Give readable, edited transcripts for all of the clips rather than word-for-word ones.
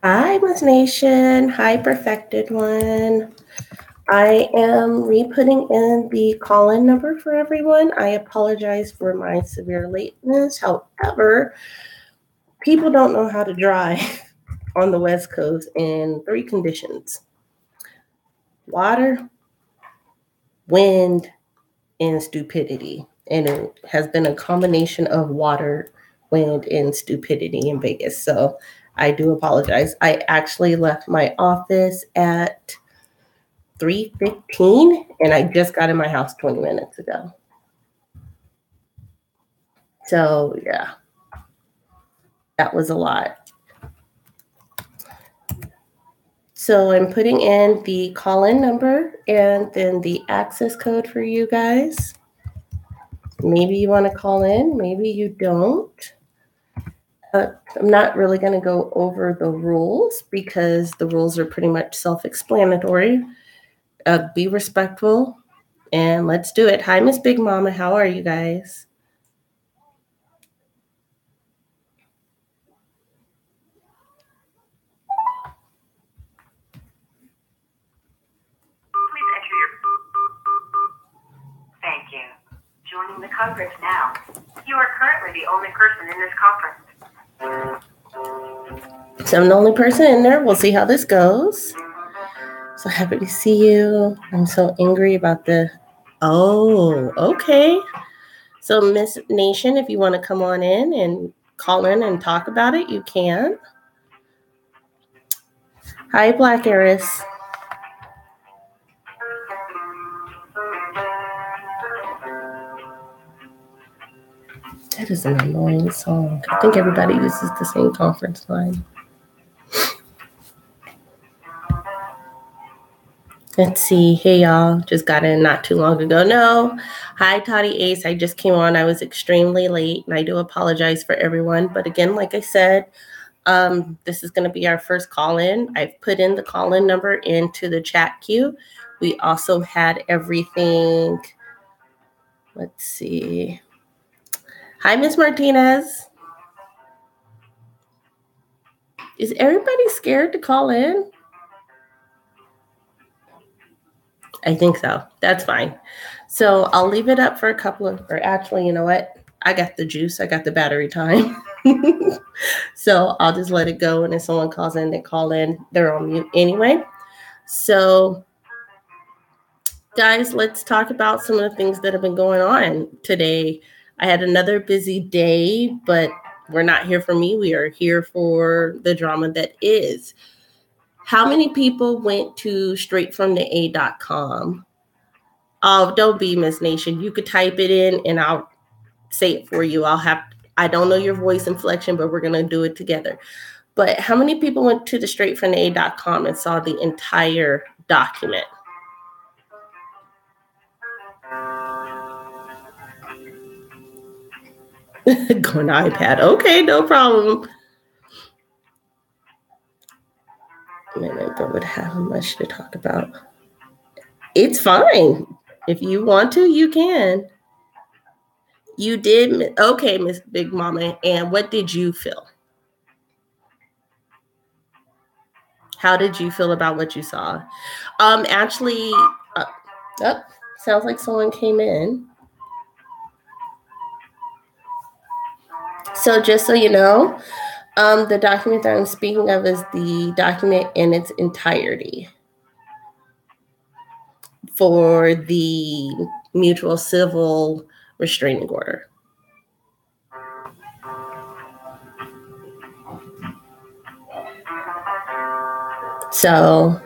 Hi, Miss Nation. Hi, Perfected One. I am re-putting in the call-in number for everyone. I apologize for my severe lateness. However, people don't know how to drive on the West Coast in 3 conditions: water, wind, and stupidity. And it has been a combination of water, wind, and stupidity in Vegas. So I do apologize. I actually left my office at 3:15 and I just got in my house 20 minutes ago. So yeah, that was a lot. So I'm putting in the call-in number and then the access code for you guys. Maybe you want to call in, maybe you don't. I'm not really going to go over the rules because the rules are pretty much self-explanatory. Be respectful and let's do it. Hi, Miss Big Mama. How are you guys? Please enter your... Thank you. Joining the conference now. You are currently the only person in this conference. So I'm the only person in there. We'll see how this goes. So happy to see you. I'm so angry about the... Oh, okay. So Miss Nation, if you want to come on in and call in and talk about it, you can. Hi, Black Eris. That is an annoying song. I think everybody uses the same conference line. Let's see. Hey, y'all. Just got in not too long ago. No. Hi, Toddy Ace. I just came on. I was extremely late, and I do apologize for everyone. But again, like I said, this is going to be our first call-in. I've put in the call-in number into the chat queue. We also had everything. Let's see. Hi, Miss Martinez. Is everybody scared to call in? I think so. That's fine. So I'll leave it up for a couple of, or actually, you know what? I got the juice. I got the battery time. So I'll just let it go. And if someone calls in, they call in. They're on mute anyway. So guys, let's talk about some of the things that have been going on today. I had another busy day, but we're not here for me. We are here for the drama that is. How many people went to straightfromtheA.com? Oh, don't be Miss Nation. You could type it in and I'll say it for you. I don't know your voice inflection, but we're going to do it together. But how many people went to the straightfromtheA.com and saw the entire document? Going iPad. Okay, no problem. But would have much to talk about. It's fine. If you want to, you can. You did. Okay, Miss Big Mama. And what did you feel? How did you feel about what you saw? Actually, sounds like someone came in. So just so you know, the document that I'm speaking of is the document in its entirety for the mutual civil restraining order. So,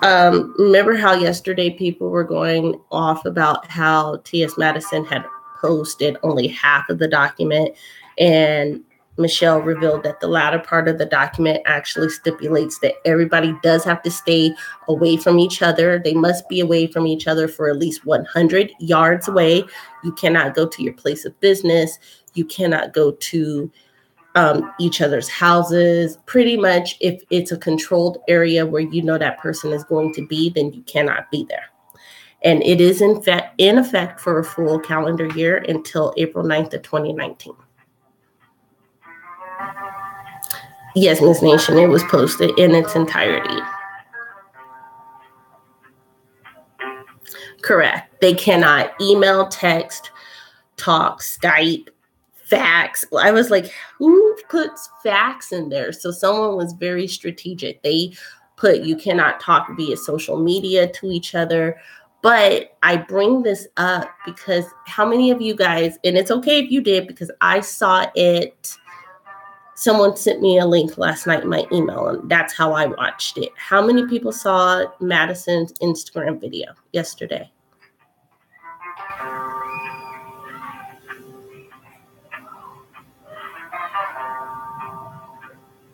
remember how yesterday people were going off about how T.S. Madison had posted only half of the document, and Michelle revealed that the latter part of the document actually stipulates that everybody does have to stay away from each other. They must be away from each other for at least 100 yards away. You cannot go to your place of business. You cannot go to each other's houses. Pretty much if it's a controlled area where you know that person is going to be, then you cannot be there. And it is in effect for a full calendar year until April 9th of 2019. Yes, Miss Nation, it was posted in its entirety. Correct. They cannot email, text, talk, Skype, fax. I was like, who puts fax in there? So someone was very strategic. They put, you cannot talk via social media to each other. But I bring this up because how many of you guys, and it's okay if you did, because I saw it. Someone sent me a link last night in my email, and that's how I watched it. How many people saw Madison's Instagram video yesterday?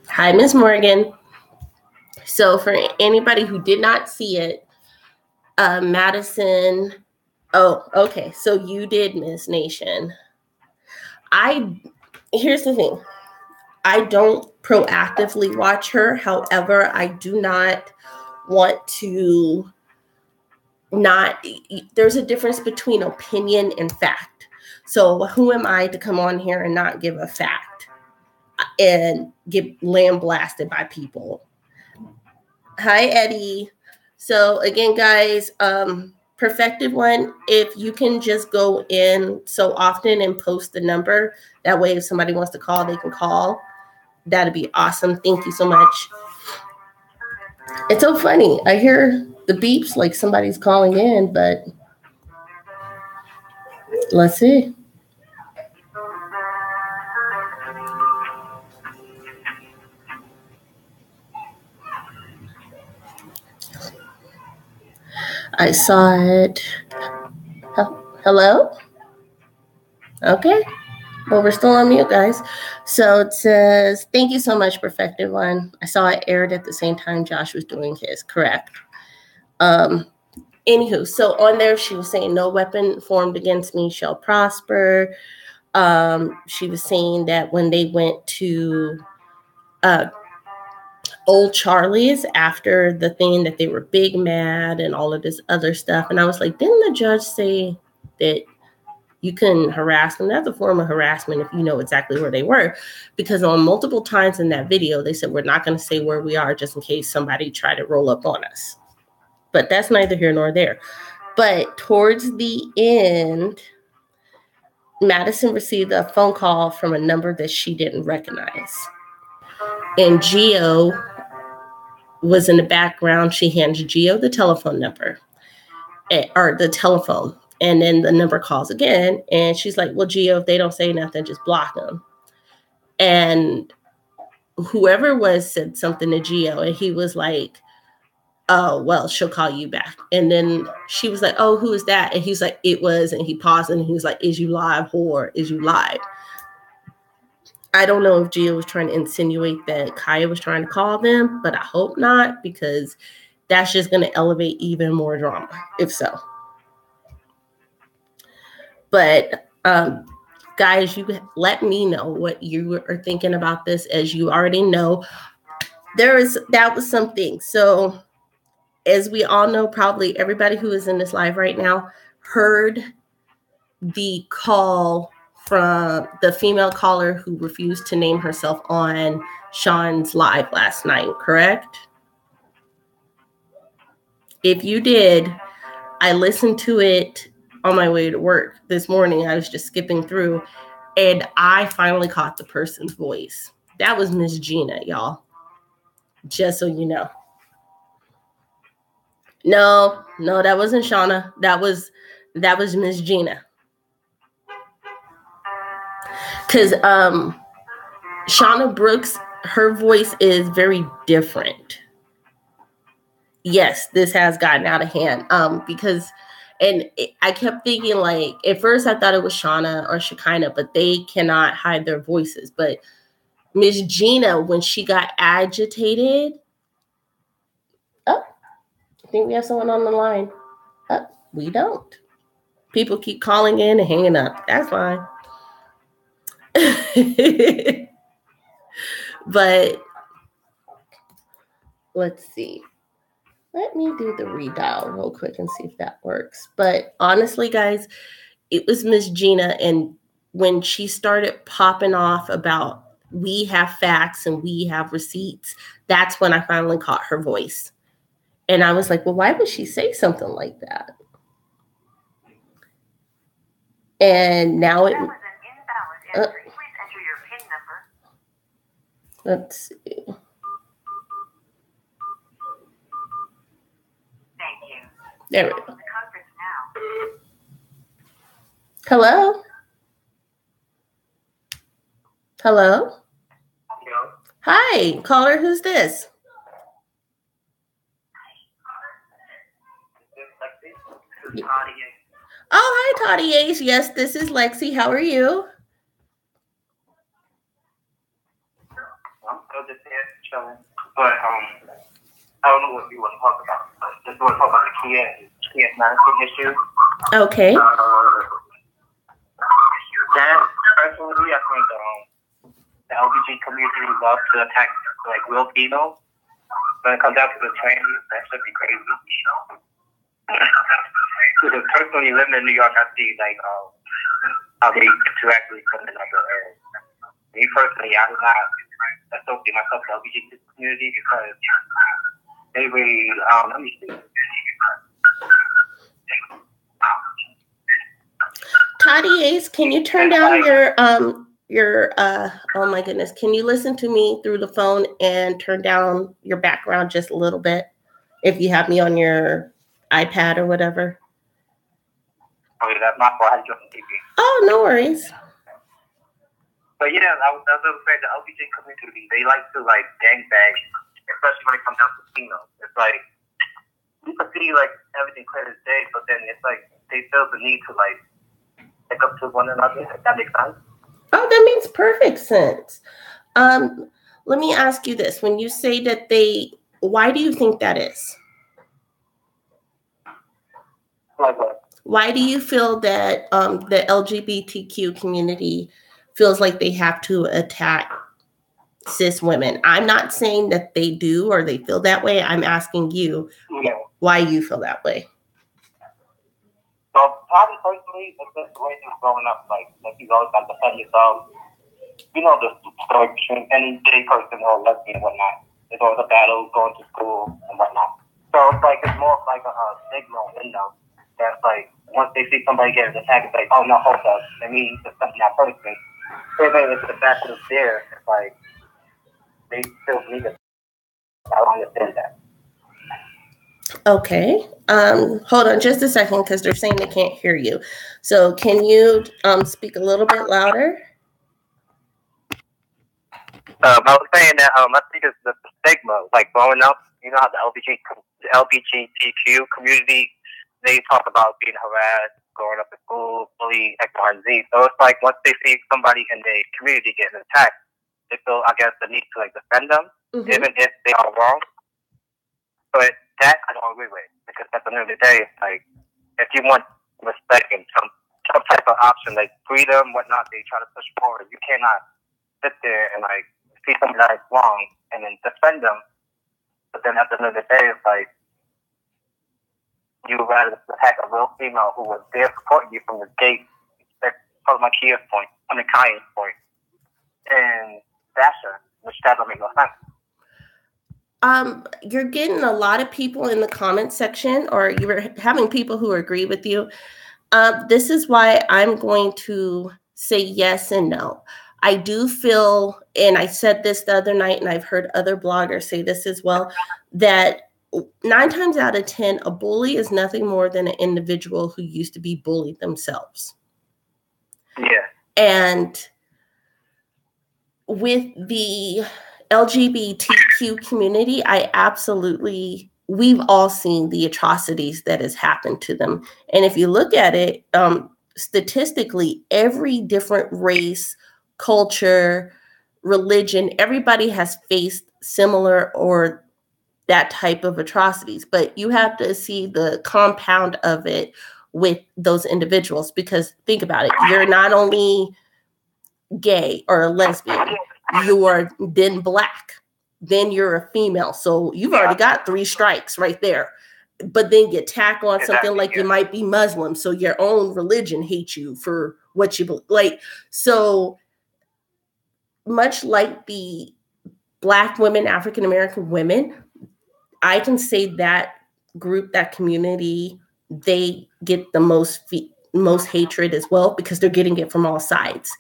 Hi, Ms. Morgan. So for anybody who did not see it, Madison, oh, okay. So you did, Miss Nation. Here's the thing. I don't proactively watch her. However, I do not want to there's a difference between opinion and fact. So who am I to come on here and not give a fact and get lambasted by people? Hi, Eddie. So again, guys, Perfected One, if you can just go in so often and post the number, that way if somebody wants to call, they can call. That'd be awesome. Thank you so much. It's so funny. I hear the beeps like somebody's calling in, but let's see. I saw it. Hello? Okay. Well, we're still on mute, guys. So it says, thank you so much, Perfected One. I saw it aired at the same time Josh was doing his. Correct. Anywho, so on there, she was saying, no weapon formed against me shall prosper. She was saying that when they went to Old Charlie's after the thing that they were big mad and all of this other stuff. And I was like, didn't the judge say that you can harass them? That's a form of harassment if you know exactly where they were. Because on multiple times in that video, they said, we're not going to say where we are just in case somebody tried to roll up on us. But that's neither here nor there. But towards the end, Madison received a phone call from a number that she didn't recognize. And Gio was in the background. She hands Gio the telephone number, or the telephone. And then the number calls again. And she's like, well, Gio, if they don't say nothing, just block them. And whoever was said something to Gio. And he was like, oh, well, she'll call you back. And then she was like, oh, who is that? And he's like, it was. And he paused and he was like, is you live, whore? Is you live? I don't know if Gio was trying to insinuate that Kaya was trying to call them, but I hope not, because that's just going to elevate even more drama, if so. But guys, you let me know what you are thinking about this. As you already know, that was something. So as we all know, probably everybody who is in this live right now heard the call from the female caller who refused to name herself on Sean's live last night, correct? If you did, I listened to it on my way to work this morning. I was just skipping through, and I finally caught the person's voice. That was Miss Gina, y'all. Just so you know. No, that wasn't Shauna. That was Miss Gina. Because Shauna Brooks, her voice is very different. Yes, this has gotten out of hand. I kept thinking, like, at first I thought it was Shauna or Shekinah, but they cannot hide their voices. But Miss Gina, when she got agitated, I think we have someone on the line. We don't. People keep calling in and hanging up. That's fine. But let's see. Let me do the redial real quick and see if that works. But honestly, guys, it was Miss Gina. And when she started popping off about we have facts and we have receipts, that's when I finally caught her voice. And I was like, well, why would she say something like that? And now it... That was an invalid entry. Please enter your PIN number. Let's see. Thank you. There we You're go. in the conference now. Hello? Hello? Hello. Hi, caller, who's this? This is Toddy. Oh, hi, Toddy Ace. Yes, this is Lexi. How are you? I'm still just here chilling. But I don't know what you want to talk about. But just want to talk about the TS Madison issue. Okay. That personally, I think the LGBT community loves to attack like real females. When it comes down to the trans, that should be crazy. Because personally, living in New York, I see like how they interact with women in other areas. Me personally, I do not associate myself with the LGBT community because they really, let me see. Toddy Ace, can you turn down your oh my goodness, can you listen to me through the phone and turn down your background just a little bit if you have me on your iPad or whatever? Oh, yeah, that's my fault. I had to on TV. Oh, no worries. But yeah, I was afraid the LGBT community, they like to like gangbang, especially when it comes down to females. It's like, you can see like everything clear as day, but then it's like they feel the need to like pick up to one another. If that makes sense. Oh, that makes perfect sense. Let me ask you this. When you say that why do you think that is? Like what? Why do you feel that the LGBTQ community feels like they have to attack cis women? I'm not saying that they do or they feel that way. I'm asking you why you feel that way. So, probably personally, it's just the way he was growing up. Like he's always got to defend yourself. You know the story between any gay person or lesbian and whatnot. There's always a battle going to school and whatnot. So it's like it's more of like a stigma in them. That's like once they see somebody getting attacked, it's like, oh no, hold up, let me defend that person. Even if the fact is there, it's like they still need it. I don't understand that. Okay. Hold on just a second because they're saying they can't hear you. So can you speak a little bit louder? I was saying that I think it's the stigma, like growing up. You know how the LGBTQ community, they talk about being harassed, growing up in school, bullied, X, Y, and Z. So it's like once they see somebody in the community getting attacked, they feel, I guess, the need to like defend them, even if they are wrong. But that I don't agree with, because at the end of the day, it's like if you want respect and some type of option like freedom, whatnot, they try to push forward. You cannot sit there and like see something that is wrong and then defend them. But then at the end of the day, it's like you would rather attack a real female who was there supporting you from the gate. That's part of my Kia's point, Kaya's point, and Dasha, which that don't make no sense. You're getting a lot of people in the comment section, or you're having people who agree with you. This is why I'm going to say yes and no. I do feel, and I said this the other night, and I've heard other bloggers say this as well, that 9 times out of 10, a bully is nothing more than an individual who used to be bullied themselves. Yeah. And with the LGBTQ community, we've all seen the atrocities that has happened to them. And if you look at it, statistically, every different race, culture, religion, everybody has faced similar or that type of atrocities. But you have to see the compound of it with those individuals, because think about it, you're not only gay or a lesbian, you are then Black, then you're a female. So you've already got 3 strikes right there. But then you tack on something like you might be Muslim, so your own religion hates you for what you believe. Like, so much like the Black women, African American women, I can say that group, that community, they get the most hatred as well, because they're getting it from all sides.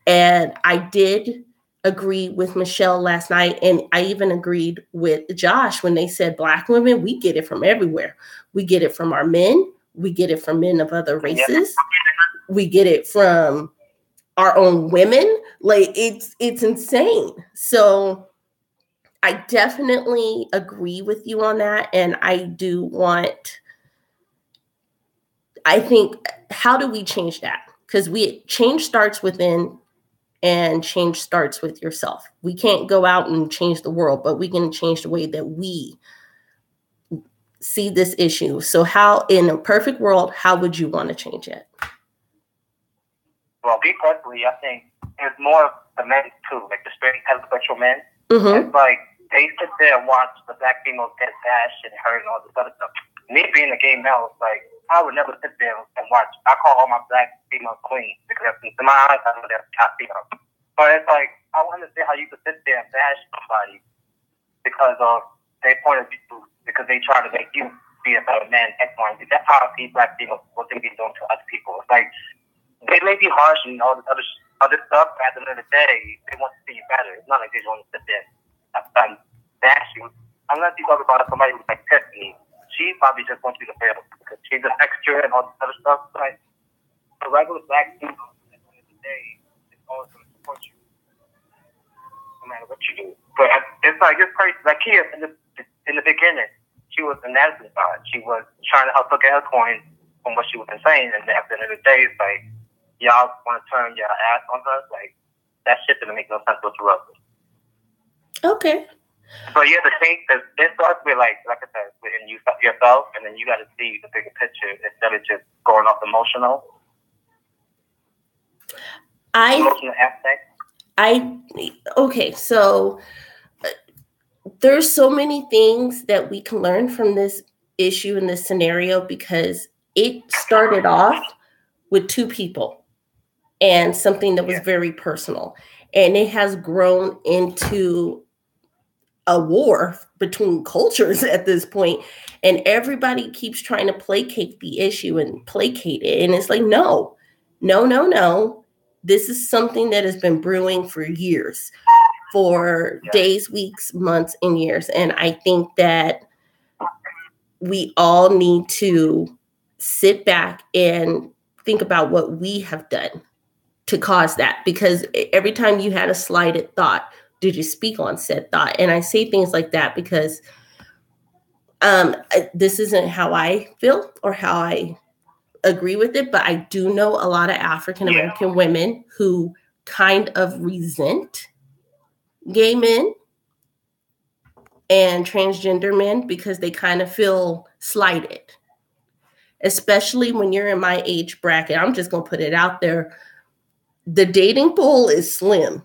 And I did agree with Michelle last night, and I even agreed with Josh when they said Black women, we get it from everywhere. We get it from our men. We get it from men of other races. We get it from our own women. Like, it's insane. So I definitely agree with you on that. And I think, how do we change that? Because change starts within, and change starts with yourself. We can't go out and change the world, but we can change the way that we see this issue. So how, in a perfect world, how would you want to change it? Well, me personally, I think it's more of the men too, like the straight heterosexual men. It's like they sit there and watch the Black females get bashed and hurt and all this other stuff. Me being a gay male, it's like, I would never sit there and watch. I call all my Black females queens, because in my eyes, I know they're top females. But it's like, I don't understand how you could sit there and bash somebody because of their point of view, because they try to make you be a better man, X, Y, and Z. That's how I see Black people, what they be doing to other people. It's like, they may be harsh and all this other stuff, but at the end of the day, they want to see you better. It's not like they just want to sit there and bash you. Unless you talk about somebody who's like Tiffany, she probably just wants you to fail because she's an extra and all this other stuff. But a regular Black dude, at the end of the day, is always going to support you, no matter what you do. But it's like, it's crazy. Like here, in the beginning, she was the Madison side. She was trying to help her get her coin from what she was saying, and at the end of the day, it's like, y'all want to turn your ass on her? Like, that shit didn't make no sense whatsoever. Okay. But yeah, the thing is, it starts with like I said, within yourself, and then you got to see the bigger picture instead of just going off emotional aspect. Okay, so there's so many things that we can learn from this issue and this scenario, because it started off with two people and something that was very personal, and it has grown into a war between cultures at this point, and everybody keeps trying to placate the issue and placate it, and it's like, no. This is something that has been brewing for years, for days, weeks, months, and years. And I think that we all need to sit back and think about what we have done to cause that. Because every time you had a slighted thought, did you speak on said thought? And I say things like that because this isn't how I feel or how I agree with it, but I do know a lot of African American women who kind of resent gay men and transgender men because they kind of feel slighted, especially when you're in my age bracket. I'm just going to put it out there. The dating pool is slim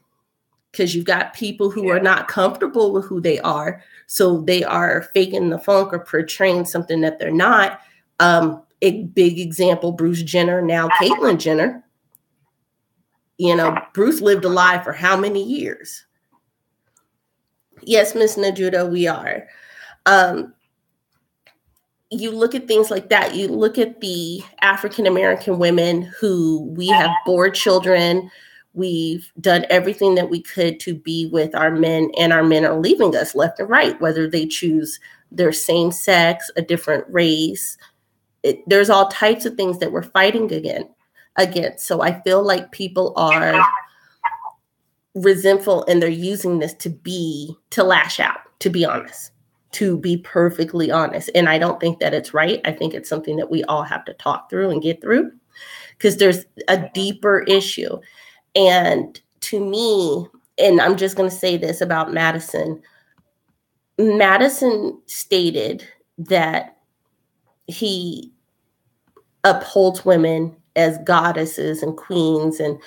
because you've got people who are not comfortable with who they are. So they are faking the funk or portraying something that they're not. A big example, Bruce Jenner, now Caitlyn Jenner. You know, Bruce lived a lie for how many years? Yes, Miss Najuda, we are. You look at things like that. You look at the African-American women who we have bore children. We've done everything that we could to be with our men, and our men are leaving us left and right, whether they choose their same sex, a different race. There's all types of things that we're fighting against. So I feel like people are resentful, and they're using this to lash out, to be honest, to be perfectly honest. And I don't think that it's right. I think it's something that we all have to talk through and get through, because there's a deeper issue. And to me, and I'm just going to say this about Madison stated that he upholds women as goddesses and queens, and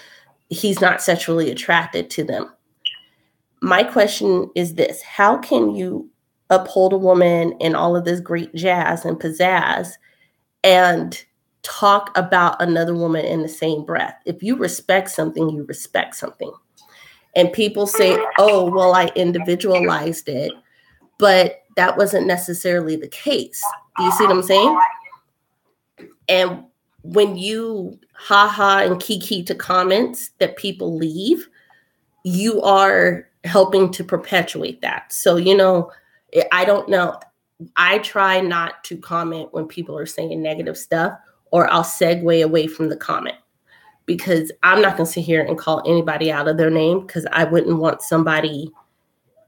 he's not sexually attracted to them. My question is this: how can you uphold a woman and all of this great jazz and pizzazz and talk about another woman in the same breath? If you respect something, you respect something. And people say, oh, well, I individualized it, but that wasn't necessarily the case. Do you see what I'm saying? And when you ha and kiki to comments that people leave, you are helping to perpetuate that. So, I don't know. I try not to comment when people are saying negative stuff, or I'll segue away from the comment, because I'm not going to sit here and call anybody out of their name, because I wouldn't want somebody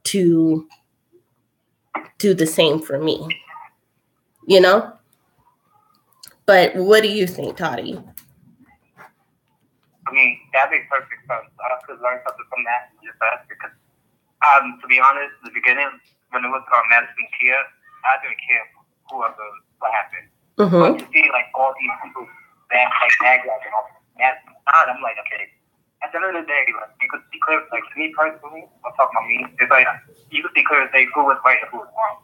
to do the same for me, But what do you think, Toddy? I mean, that makes perfect sense. I could learn something from that just that, because, to be honest, in the beginning, when it was Madison Kia, I didn't care what happened. Mm-hmm. But to see like all these people that like Madison, I'm like, okay. At the end of the day, like, you could see clear, like, to me personally, I'm talking about me, it's like, you could see clear say who was right and who was wrong.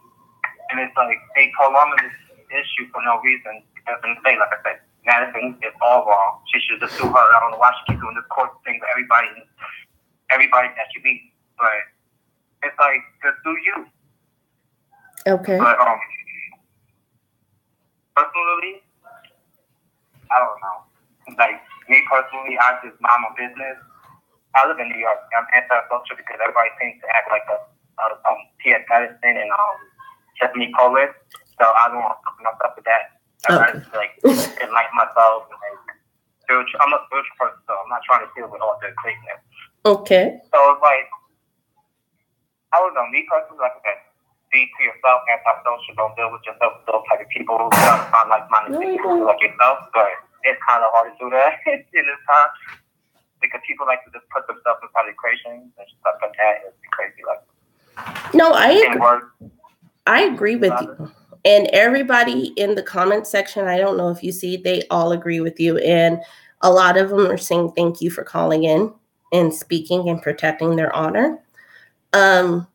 And it's like, they prolong this issue for no reason. Because, like I said, Madison is all wrong. She should just sue her. I don't know why she keeps doing this court thing with everybody that she meets. But it's like, just do you. Okay. But, personally, I don't know. Like, me personally, I just mind my business. I live in New York. I'm antisocial because everybody seems to act like a T.S. Madison and Stephanie Pollard. So I don't want to put myself with that. I just like myself. And, like, I'm a spiritual person, so I'm not trying to deal with all the craziness. Okay. So it's like, I don't know. Me personally, like I said, be to yourself, antisocial. Don't deal with yourself with those type of people who find like-minded people like yourself. But it's kind of hard to do that in this time, because people like to just put themselves inside the equation and stuff like that. It's crazy. Like, no, I agree with you. And everybody in the comment section, I don't know if you see, they all agree with you. And a lot of them are saying thank you for calling in and speaking and protecting their honor. I'm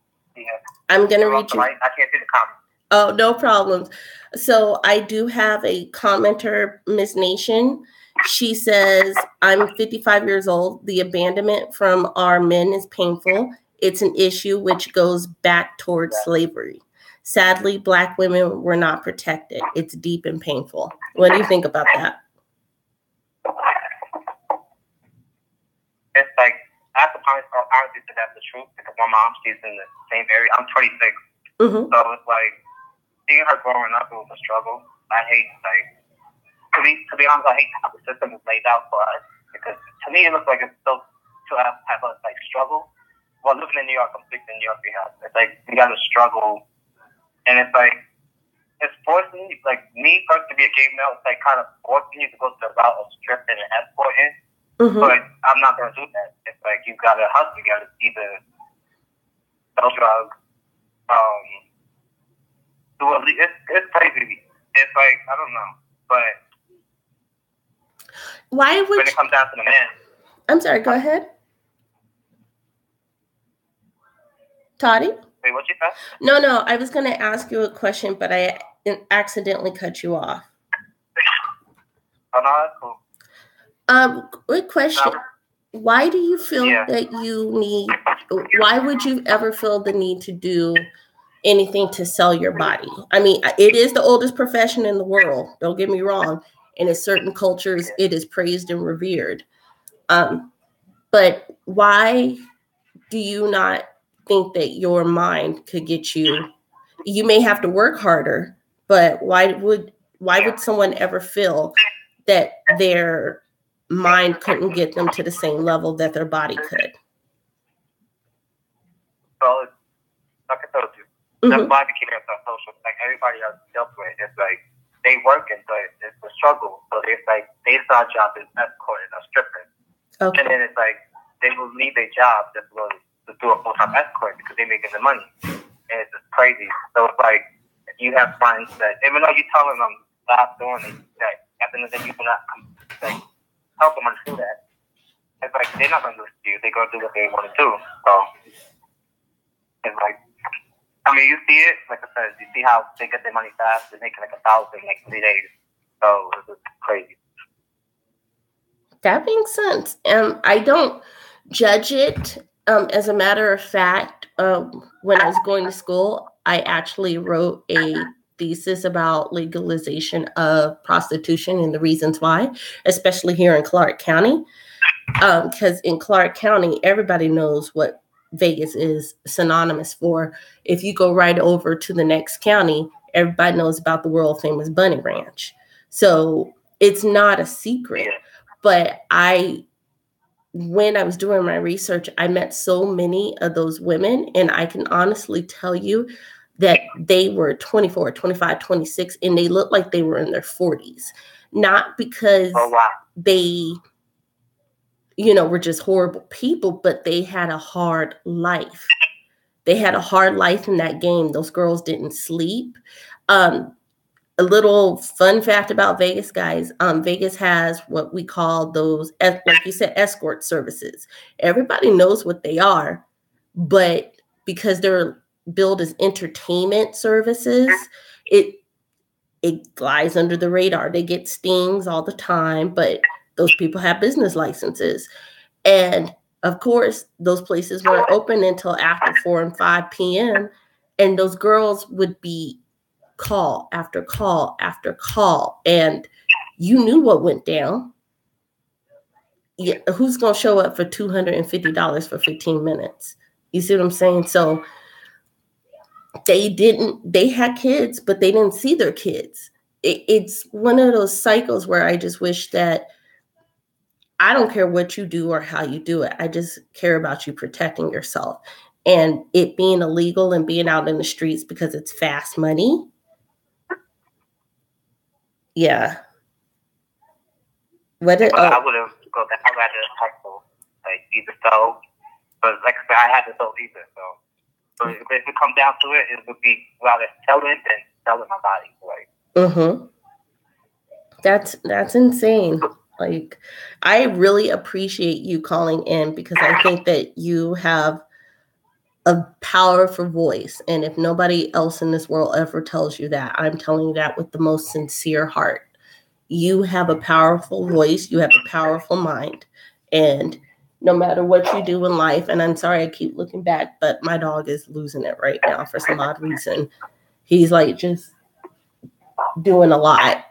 going to read you. I can't see the comments. Oh, no problems. So I do have a commenter, Miss Nation. She says, I'm 55 years old. The abandonment from our men is painful. It's an issue which goes back towards slavery. Sadly, Black women were not protected. It's deep and painful. What do you think about that? It's like, I have to honestly say that's the truth, because my mom, she's in the same area. I'm 26. Mm-hmm. So it's like, seeing her growing up, it was a struggle. I hate, like, to be honest, I hate how the system is laid out for us, because to me, it looks like it's still to have a like struggle. Well, living in New York, I'm speaking in New York, it's like, we got to struggle. And it's like, it's forcing you, like, me personally to be a gay male, it's like kind of forcing you to go to the route of stripping and escorting. Mm-hmm. But I'm not going to do that. It's like, you got to hustle, you got to either sell drugs, it's crazy. It's like, I don't know. But when it comes down to the man. I'm sorry, go ahead. Toddy? Wait, what you said? No, I was going to ask you a question, but I accidentally cut you off. Oh, no, that's cool. Good question. Why do you feel that why would you ever feel the need to do anything to sell your body? I mean, it is the oldest profession in the world. Don't get me wrong. And in certain cultures, it is praised and revered. But why do you not think that your mind could get you? You may have to work harder, but why would someone ever feel that their mind couldn't get them to the same level that their body could? So, like I told you, that's why I became antisocial. Like everybody else dealt with, it's like they working, but it's a struggle. So it's like they start job is escorting or stripping, and then it's like they will leave their job just to do a full-time escort because they're making the money, and it's just crazy. So it's like you have friends that even though you're telling them stop doing it, that at the end of the day you cannot like help them do that. It's like they're not going to listen to you. They're going to do what they want to do. So it's like, I mean, you see it, like I said, you see how they get their money fast. They're making like 1,000 in like 3 days. So it's just crazy. That makes sense. I don't judge it. As a matter of fact, when I was going to school, I actually wrote a thesis about legalization of prostitution and the reasons why, especially here in Clark County. Because in Clark County, everybody knows what Vegas is synonymous for. If you go right over to the next county, everybody knows about the world famous Bunny Ranch. So it's not a secret. But when I was doing my research, I met so many of those women, and I can honestly tell you that they were 24, 25, 26, and they looked like they were in their 40s. Not because they, were just horrible people, but they had a hard life. They had a hard life in that game. Those girls didn't sleep. A little fun fact about Vegas, guys. Vegas has what we call those, like you said, escort services. Everybody knows what they are, but because they're billed as entertainment services, it flies under the radar. They get stings all the time, but those people have business licenses. And of course, those places weren't open until after 4 and 5 p.m. And those girls would be call after call after call, and you knew what went down. Yeah, who's going to show up for $250 for 15 minutes? You see what I'm saying? So they had kids, but they didn't see their kids. It's one of those cycles where I just wish that I don't care what you do or how you do it. I just care about you protecting yourself, and it being illegal and being out in the streets because it's fast money. Yeah. I would have go that. I rather hustle, like either so, but like I said, I haven't sold either. So if it comes down to it, it would be rather sell it than selling my body. Like, That's insane. Like, I really appreciate you calling in because I think that you have a powerful voice, and if nobody else in this world ever tells you that, I'm telling you that with the most sincere heart. You have a powerful voice, you have a powerful mind, and no matter what you do in life, and I'm sorry I keep looking back, but my dog is losing it right now for some odd reason. He's like just doing a lot.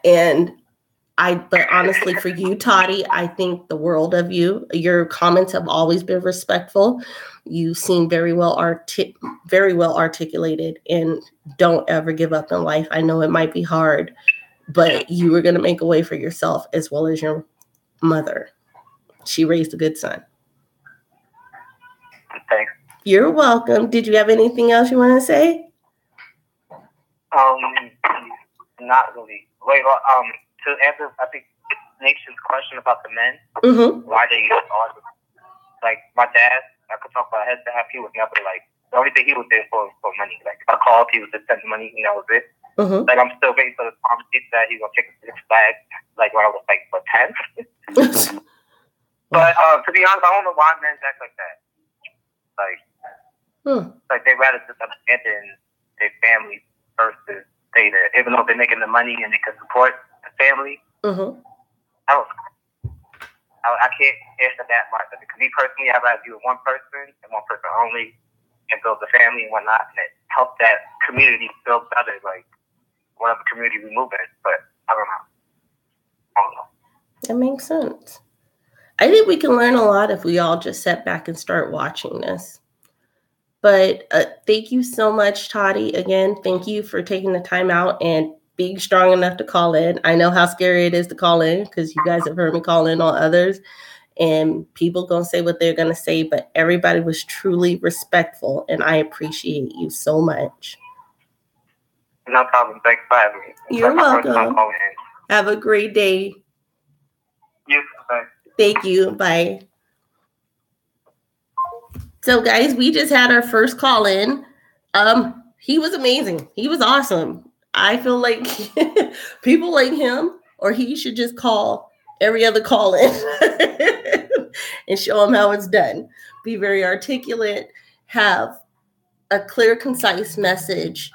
But honestly, for you, Toddy, I think the world of you. Your comments have always been respectful. You seem very well articulated, and don't ever give up in life. I know it might be hard, but you were going to make a way for yourself as well as your mother. She raised a good son. Thanks. You're welcome. Did you have anything else you want to say? Not really. Wait, to answer, I think, Nation's question about the men, why they argue. Like, my dad, I could talk about his behalf, he was never, like, the only thing he was there for money. Like, I called, he was just sending money, and that was it. Like, I'm still waiting for the time he said he's going to take a 6 flag, like, when I was, like, 10. But, to be honest, I don't know why men act like that. Like, they rather just abandon their family versus stay there, even though they're making the money and they can support the family. I can't answer that much. But me personally, I'd rather do one person and one person only and build the family and whatnot, and it help that community build better, like whatever community we move in. But I don't know. That makes sense. I think we can learn a lot if we all just sit back and start watching this. But thank you so much, Toddy. Again, thank you for taking the time out and being strong enough to call in. I know how scary it is to call in because you guys have heard me call in on others, and people going to say what they're going to say, but everybody was truly respectful, and I appreciate you so much. No problem. Thanks for having me. You're welcome. Have a great day. You too. Thank you. Bye. So, guys, we just had our first call in. He was amazing. He was awesome. I feel like people like him, or he should just call every other call in and show him how it's done. Be very articulate, have a clear, concise message,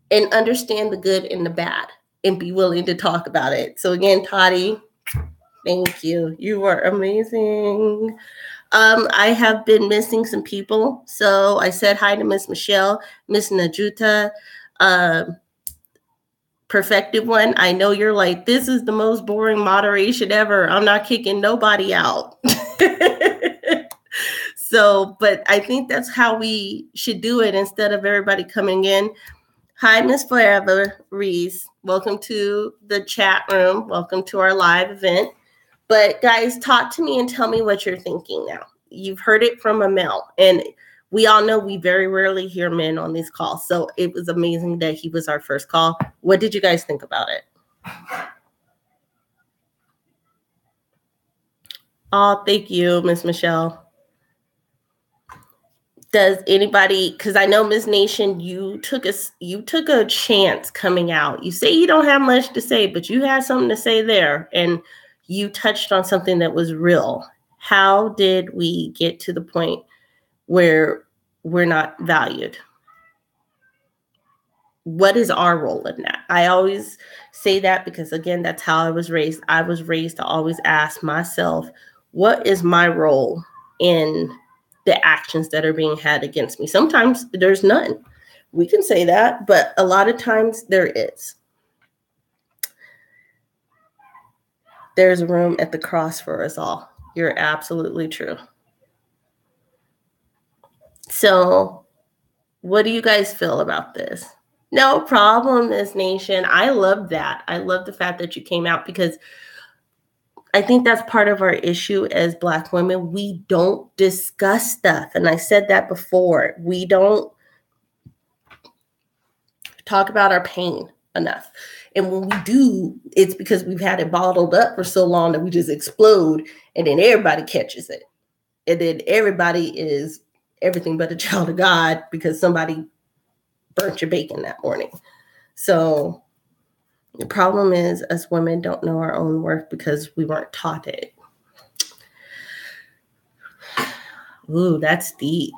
and understand the good and the bad, and be willing to talk about it. So again, Toddy, thank you. You were amazing. I have been missing some people. So I said hi to Miss Michelle, Miss Najuta, Perfected One. I know you're like, this is the most boring moderation ever. I'm not kicking nobody out. So, but I think that's how we should do it instead of everybody coming in. Hi, Miss Forever Reese. Welcome to the chat room. Welcome to our live event. But guys, talk to me and tell me what you're thinking now. You've heard it from a male, and we all know we very rarely hear men on these calls. So it was amazing that he was our first call. What did you guys think about it? Oh, thank you, Miss Michelle. Does anybody, because I know Miss Nation, you took a chance coming out. You say you don't have much to say, but you had something to say there, and you touched on something that was real. How did we get to the point where we're not valued? What is our role in that? I always say that because, again, that's how I was raised. I was raised to always ask myself, what is my role in the actions that are being had against me? Sometimes there's none. We can say that, but a lot of times there is. There's room at the cross for us all. You're absolutely true. So what do you guys feel about this? No problem, Miss Nation. I love that. I love the fact that you came out, because I think that's part of our issue as Black women. We don't discuss stuff. And I said that before. We don't talk about our pain enough. And when we do, it's because we've had it bottled up for so long that we just explode, and then everybody catches it. And then everybody is everything but a child of God because somebody burnt your bacon that morning. So the problem is, us women don't know our own worth because we weren't taught it. Ooh, that's deep.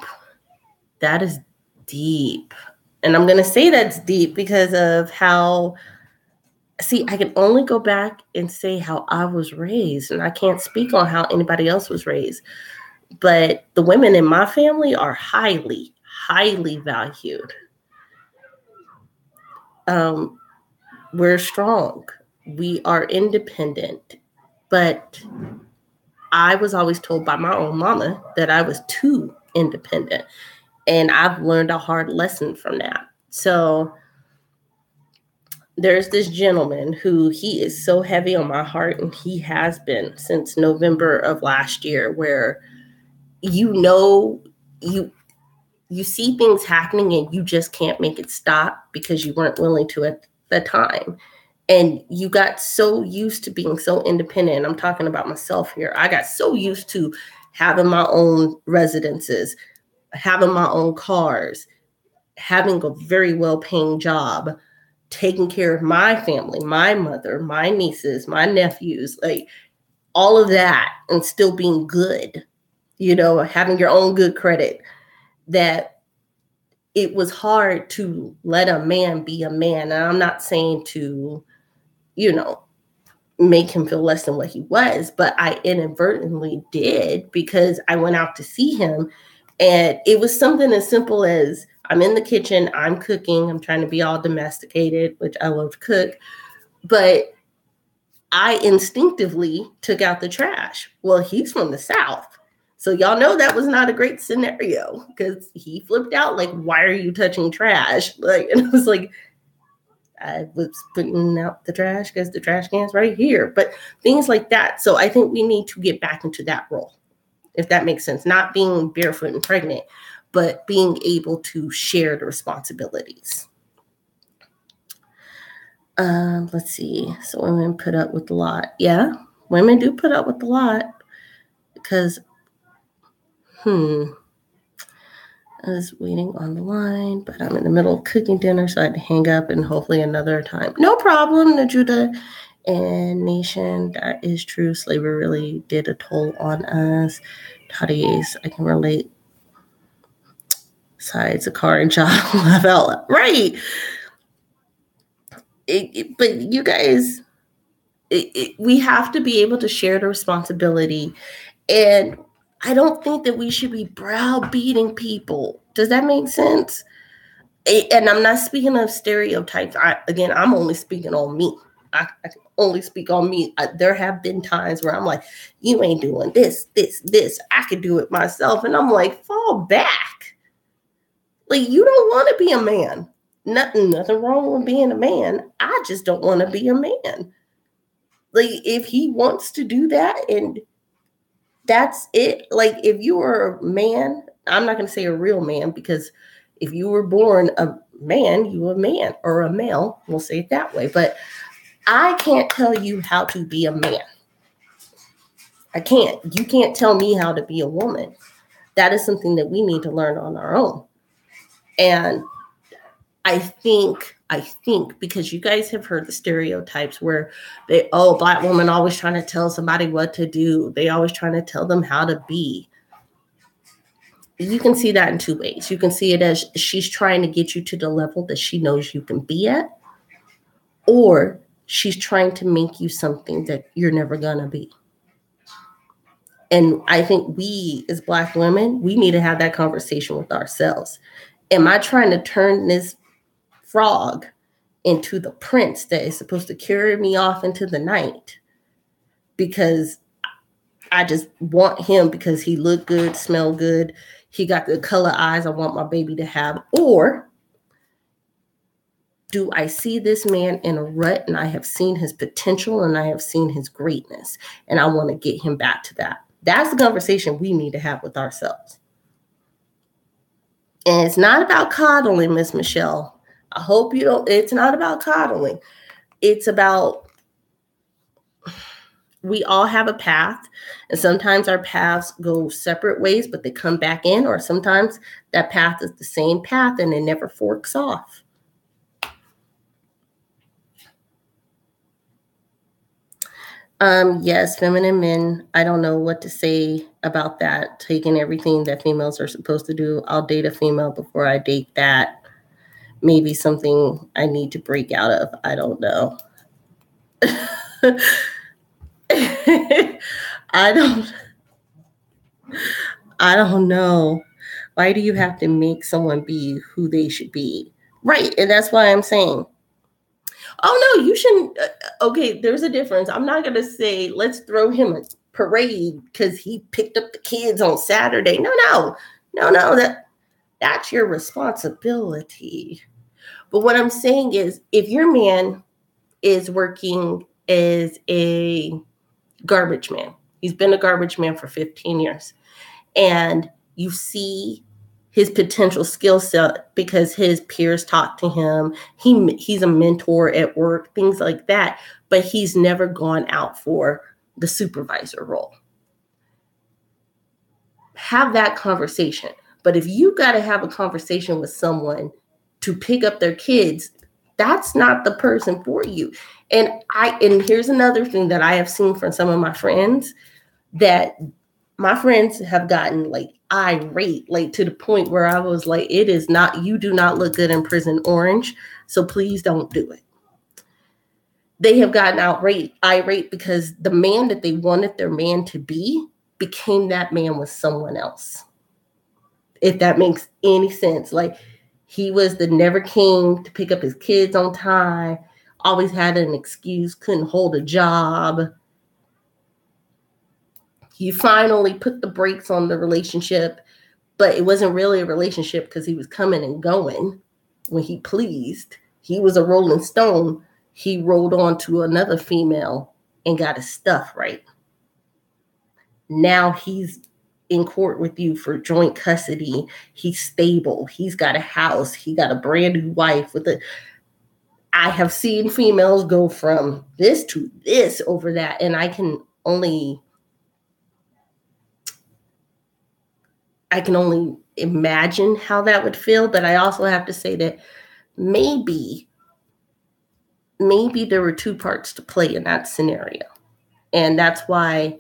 That is deep. And I'm going to say that's deep because of how, see, I can only go back and say how I was raised, and I can't speak on how anybody else was raised. But the women in my family are highly, highly valued. We're strong. We are independent. But I was always told by my own mama that I was too independent. And I've learned a hard lesson from that. So there's this gentleman who, he is so heavy on my heart, and he has been since November of last year, where you see things happening and you just can't make it stop because you weren't willing to at the time. And you got so used to being so independent. I'm talking about myself here. I got so used to having my own residences, having my own cars, having a very well-paying job, taking care of my family, my mother, my nieces, my nephews, like all of that, and still being good, having your own good credit, that it was hard to let a man be a man. And I'm not saying to, make him feel less than what he was, but I inadvertently did, because I went out to see him, and it was something as simple as, I'm in the kitchen, I'm cooking, I'm trying to be all domesticated, which I love to cook, but I instinctively took out the trash. Well, he's from the South, so y'all know that was not a great scenario, because he flipped out like, why are you touching trash? Like, and I was like, I was putting out the trash because the trash can's right here. But things like that. So I think we need to get back into that role, if that makes sense. Not being barefoot and pregnant, but being able to share the responsibilities. Let's see. So women put up with a lot. Yeah, women do put up with a lot, because, I was waiting on the line, but I'm in the middle of cooking dinner, so I had to hang up, and hopefully another time. No problem, Najuda and Nation. That is true. Slavery really did a toll on us. Tadies, I can relate. Besides a car and job, right? But you guys, we have to be able to share the responsibility. And I don't think that we should be browbeating people. Does that make sense? And I'm not speaking of stereotypes. I'm only speaking on me. I can only speak on me. There have been times where I'm like, you ain't doing this. I could do it myself. And I'm like, fall back. Like, you don't want to be a man. Nothing wrong with being a man. I just don't want to be a man. Like, if he wants to do that and that's it. Like, if you were a man, I'm not going to say a real man, because if you were born a man, you were a man, or a male. We'll say it that way. But I can't tell you how to be a man. I can't. You can't tell me how to be a woman. That is something that we need to learn on our own. And I think because you guys have heard the stereotypes where Black woman always trying to tell somebody what to do. They always trying to tell them how to be. You can see that in two ways. You can see it as she's trying to get you to the level that she knows you can be at, or she's trying to make you something that you're never going to be. And I think we as Black women, we need to have that conversation with ourselves. Am I trying to turn this frog into the prince that is supposed to carry me off into the night because I just want him because he look good, smell good, he got good color eyes I want my baby to have? Or do I see this man in a rut and I have seen his potential and I have seen his greatness and I want to get him back to that? That's the conversation we need to have with ourselves. And it's not about coddling, Miss Michelle. I hope you don't. It's not about coddling. It's about, we all have a path, and sometimes our paths go separate ways, but they come back in, or sometimes that path is the same path and it never forks off. Yes, feminine men. I don't know what to say about that. Taking everything that females are supposed to do. I'll date a female before I date that. Maybe something I need to break out of. I don't know. I don't know. Why do you have to make someone be who they should be? Right. And that's why I'm saying, oh, no, you shouldn't. Okay, there's a difference. I'm not going to say, let's throw him a parade because he picked up the kids on Saturday. No, that's your responsibility. But what I'm saying is, if your man is working as a garbage man, he's been a garbage man for 15 years, and you see his potential skill set because his peers talk to him. He's a mentor at work, things like that, but he's never gone out for the supervisor role. Have that conversation. But if you got to have a conversation with someone to pick up their kids, that's not the person for you. And here's another thing that I have seen from some of my friends, that my friends have gotten like irate, like to the point where I was like, you do not look good in Prison Orange, so please don't do it. They have gotten irate because the man that they wanted their man to be became that man with someone else. If that makes any sense. Like, he was the never came to pick up his kids on time, always had an excuse, couldn't hold a job. He finally put the brakes on the relationship, but it wasn't really a relationship because he was coming and going when he pleased. He was a rolling stone. He rolled on to another female and got his stuff right. Now he's in court with you for joint custody. He's stable. He's got a house. He got a brand new wife I have seen females go from this to this over that, and I can only imagine how that would feel. But I also have to say that maybe there were two parts to play in that scenario. And that's why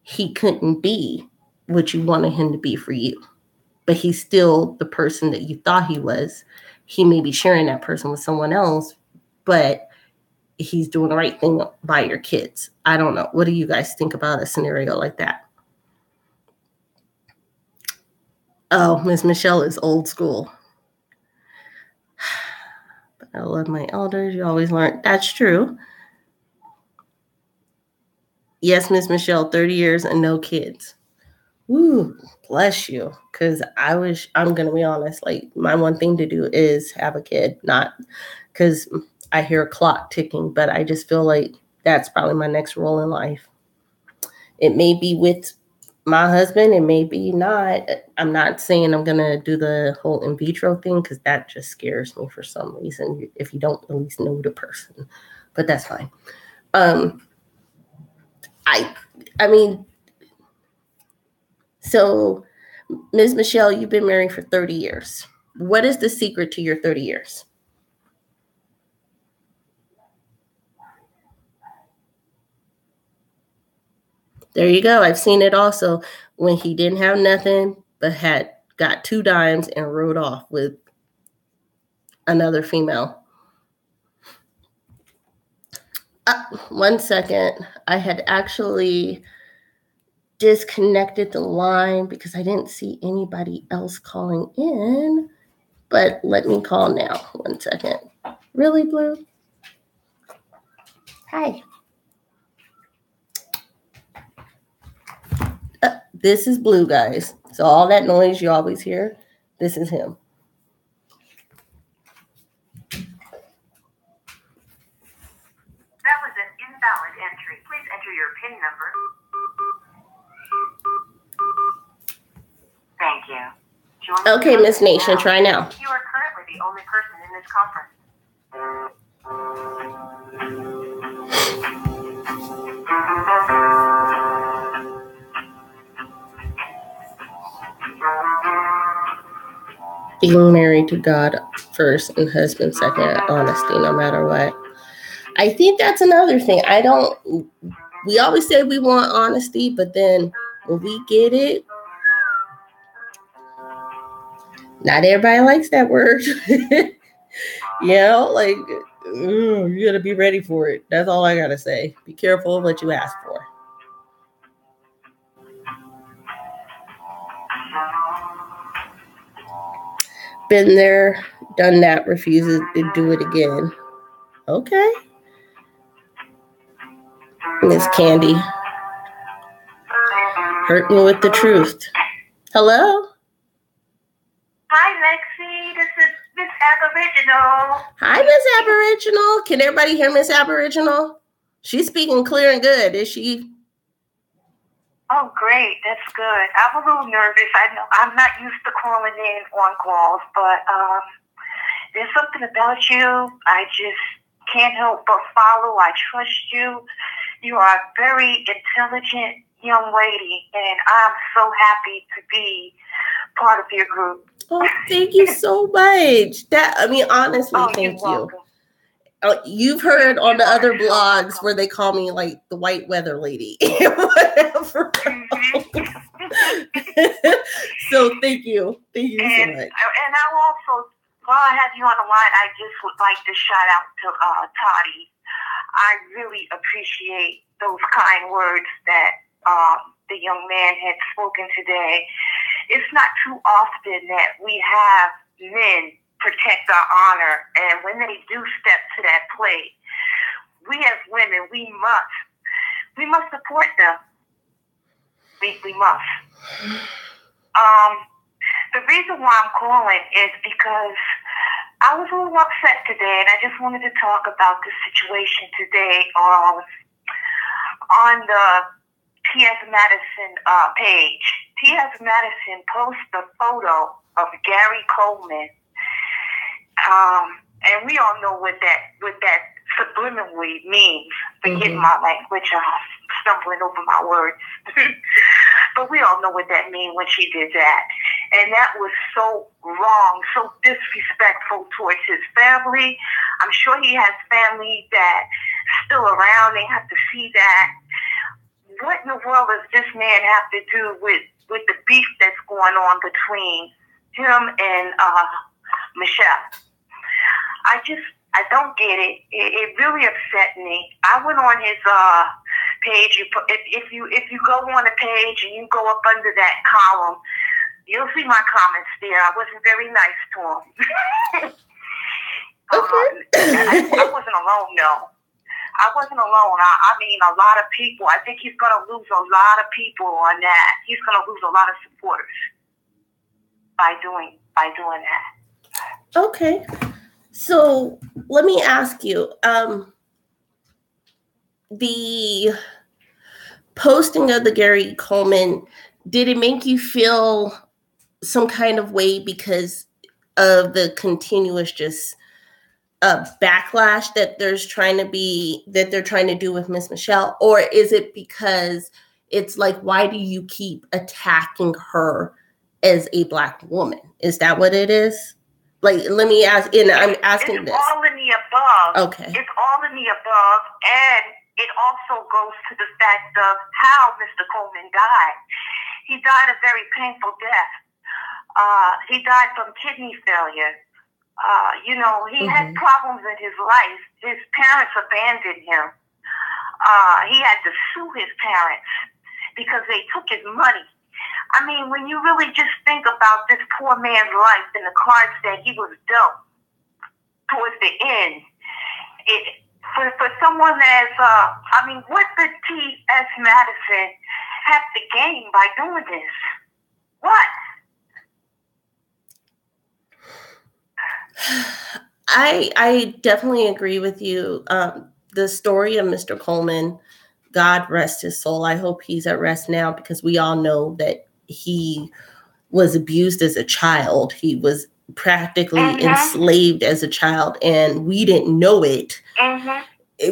he couldn't be what you wanted him to be for you. But he's still the person that you thought he was. He may be sharing that person with someone else, but he's doing the right thing by your kids. I don't know. What do you guys think about a scenario like that? Oh, Miss Michelle is old school. But I love my elders. You always learn. That's true. Yes, Miss Michelle, 30 years and no kids. Ooh, bless you. Because I'm going to be honest, like, my one thing to do is have a kid. Not because I hear a clock ticking, but I just feel like that's probably my next role in life. It may be with my husband, it may be not. I'm not saying I'm going to do the whole in vitro thing because that just scares me for some reason if you don't at least know the person. But that's fine. I mean, so Ms. Michelle, you've been married for 30 years. What is the secret to your 30 years? There you go. I've seen it also when he didn't have nothing, but got 2 dimes and rode off with another female. 1 second. I had actually disconnected the line because I didn't see anybody else calling in, but let me call now. 1 second. Really, Blue? Hi. This is Blue, guys. So all that noise you always hear, this is him. That was an invalid entry. Please enter your PIN number. Thank you. Okay, Miss Nation, try now. You are currently the only person in this conference. Being married to God first and husband second, honesty, no matter what. I think that's another thing. We always say we want honesty, but then when we get it, not everybody likes that word. Like, you got to be ready for it. That's all I got to say. Be careful of what you ask for. Been there, done that, refuses to do it again. Okay. Miss Candy. Hurt me with the truth. Hello? Hi, Lexi. This is Miss Aboriginal. Hi, Miss Aboriginal. Can everybody hear Miss Aboriginal? She's speaking clear and good, is she? Oh, great. That's good. I'm a little nervous. I know I'm not used to calling in on calls, but there's something about you I just can't help but follow. I trust you. You are a very intelligent young lady, and I'm so happy to be part of your group. Oh, thank you so much. Honestly, thank you. You've heard on the other blogs where they call me like the white weather lady. Whatever. So thank you. Thank you so much. And I also, while I have you on the line, I just would like to shout out to Toddy. I really appreciate those kind words that the young man had spoken today. It's not too often that we have men protect our honor, and when they do step to that plate, we as women, we must support them. We must. The reason why I'm calling is because I was a little upset today, and I just wanted to talk about the situation today on the T.S. Madison page. T.S. Madison posted a photo of Gary Coleman. And we all know what that subliminally means. Forget my language, I'm stumbling over my words. But we all know what that means when she did that. And that was so wrong, so disrespectful towards his family. I'm sure he has family that's still around. They have to see that. What in the world does this man have to do with the beef that's going on between him and Michelle? I don't get it. It really upset me. I went on his page. If you go on the page and you go up under that column, You'll see my comments there. I wasn't very nice to him. I wasn't alone, no. I wasn't alone. I mean, a lot of people. I think he's going to lose a lot of people on that. He's going to lose a lot of supporters by doing that. Okay. So let me ask you, the posting of the Gary Coleman, did it make you feel some kind of way because of the continuous just backlash that they're trying to do with Miss Michelle? Or is it because it's like, why do you keep attacking her as a Black woman? Is that what it is? Like, let me ask, and I'm asking this. It's all in the above. Okay. It's all in the above, and it also goes to the fact of how Mr. Coleman died. He died a very painful death. He died from kidney failure. He had problems in his life. His parents abandoned him. He had to sue his parents because they took his money. I mean, when you really just think about this poor man's life and the cards that he was dealt towards the end, for someone as, what did T.S. Madison have to gain by doing this? What? I definitely agree with you. The story of Mr. Coleman, God rest his soul. I hope he's at rest now, because we all know that he was abused as a child. He was practically enslaved as a child, and we didn't know it.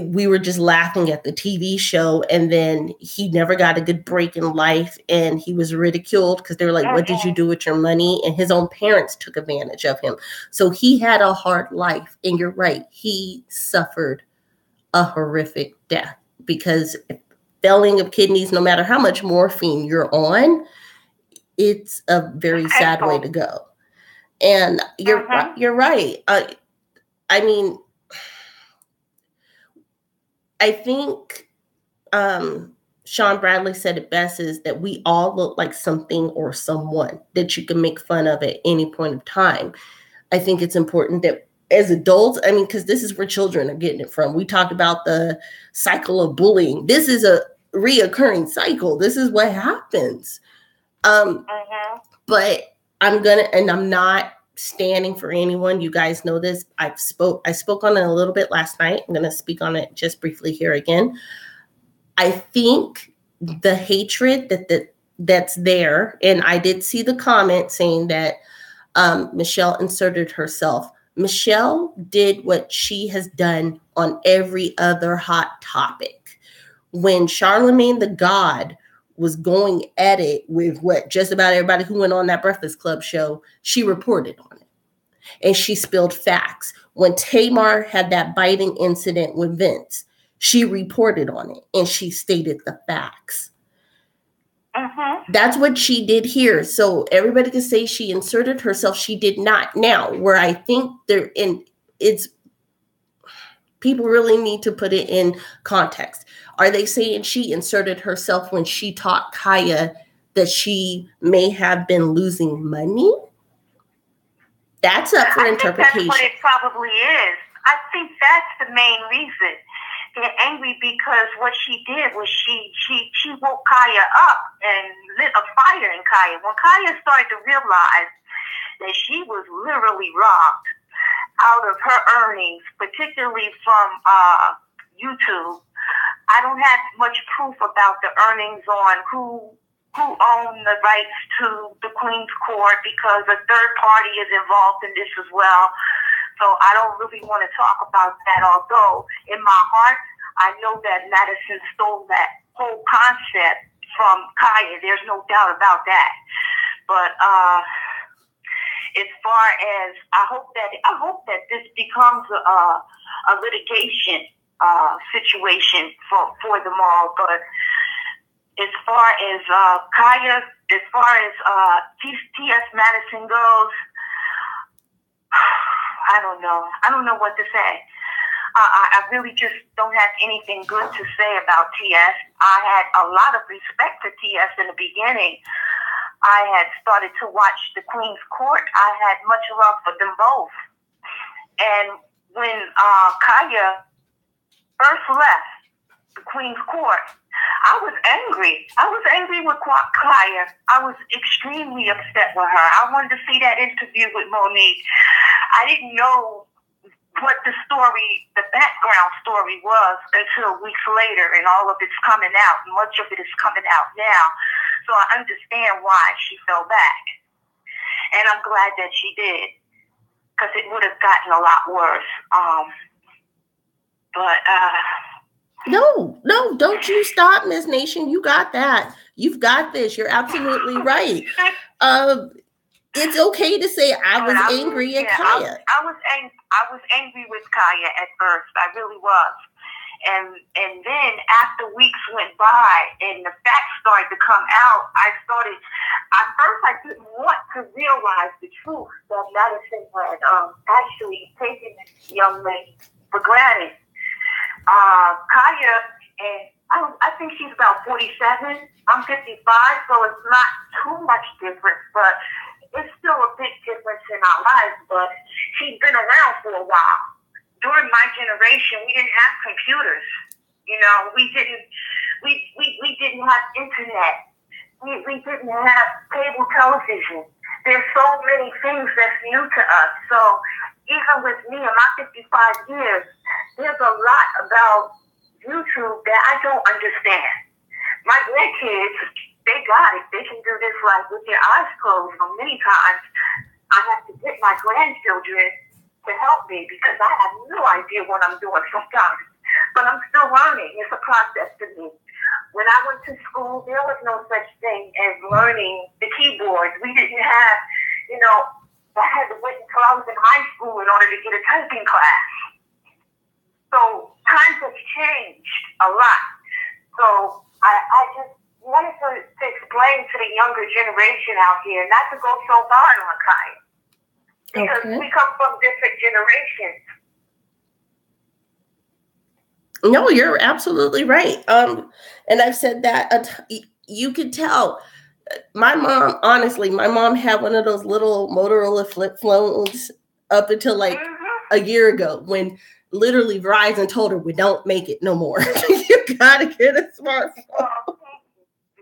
We were just laughing at the TV show, and then he never got a good break in life, and he was ridiculed because they were like, what did you do with your money? And his own parents took advantage of him. So he had a hard life, and you're right, he suffered a horrific death, because failing of kidneys, no matter how much morphine you're on, it's a very sad way to go. And you're right. I mean, I think Sean Bradley said it best, is that we all look like something or someone that you can make fun of at any point of time. I think it's important that as adults, I mean, because this is where children are getting it from. We talked about the cycle of bullying. This is a reoccurring cycle. This is what happens. But I'm not standing for anyone. You guys know this. I spoke on it a little bit last night. I'm going to speak on it just briefly here again. I think the hatred that's there, and I did see the comment saying that Michelle inserted herself. Michelle did what she has done on every other hot topic. When Charlemagne the God was going at it with just about everybody who went on that Breakfast Club show, she reported on it. And she spilled facts. When Tamar had that biting incident with Vince, she reported on it and she stated the facts. That's what she did here. So everybody can say she inserted herself. She did not. Now, where I think it's people really need to put it in context. Are they saying she inserted herself when she taught Kaya that she may have been losing money? That's up for interpretation. That's what it probably is. I think that's the main reason. They're angry because what she did was she woke Kaya up and lit a fire in Kaya. When Kaya started to realize that she was literally robbed out of her earnings, particularly from YouTube. I don't have much proof about the earnings on who owned the rights to the Queen's Court, because a third party is involved in this as well. So I don't really want to talk about that, although in my heart, I know that Madison stole that whole concept from Kaya. There's no doubt about that. But as far as I hope that this becomes a litigation situation for them all. But as far as Kaya, as far as T.S. Madison goes, I don't know. I don't know what to say. I really just don't have anything good to say about T.S. I had a lot of respect for T.S. in the beginning. I had started to watch the Queen's Court. I had much love for them both. And when Kaya first left the Queen's Court, I was angry. I was angry with Kaya. I was extremely upset with her. I wanted to see that interview with Monique. I didn't know what the story, the background story was until weeks later, and all of it's coming out. Much of it is coming out now. So I understand why she fell back. And I'm glad that she did, because it would have gotten a lot worse. No, don't you stop, Miss Nation. You got that. You've got this. You're absolutely right. It's okay to say I was angry at Kaya. I was angry with Kaya at first. I really was. And then after weeks went by and the facts started to come out, at first I didn't want to realize the truth that Madison had actually taken this young lady for granted. Kaya, and I think she's about 47. I'm 55, so it's not too much difference, but it's still a big difference in our lives. But she's been around for a while. During my generation, we didn't have computers. You know, we didn't have internet. We didn't have cable television. There's so many things that's new to us. So even with me in my 55 years, there's a lot about YouTube that I don't understand. My grandkids, they got it. They can do this like with their eyes closed. So many times I have to get my grandchildren to help me because I have no idea what I'm doing sometimes. But I'm still learning. It's a process to me. When I went to school, there was no such thing as learning the keyboard. We didn't have, I had to wait until I was in high school in order to get a typing class. So times have changed a lot. So I just wanted to explain to the younger generation out here not to go so hard on Kaya. Because we come from different generations. No, you're absolutely right. And I've said that you could tell. My mom had one of those little Motorola flip phones up until like a year ago when literally Verizon told her we don't make it no more. You gotta get a smartphone.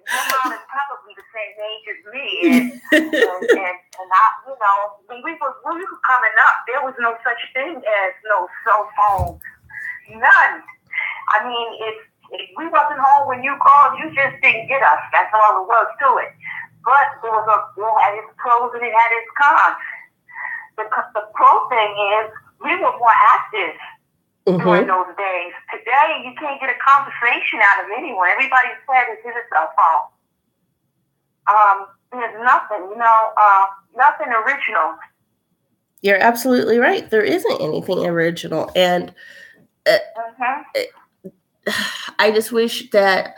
My mom is probably the same age as me, and I, when we were coming up, there was no such thing as no cell phones, none. I mean, if we wasn't home when you called, you just didn't get us. That's all there was to it. But it had its pros and it had its cons. The pro thing is we were more active during those days. Today, you can't get a conversation out of anyone. Everybody's glad to get a cell phone. There's nothing, nothing original. You're absolutely right. There isn't anything original. And I just wish that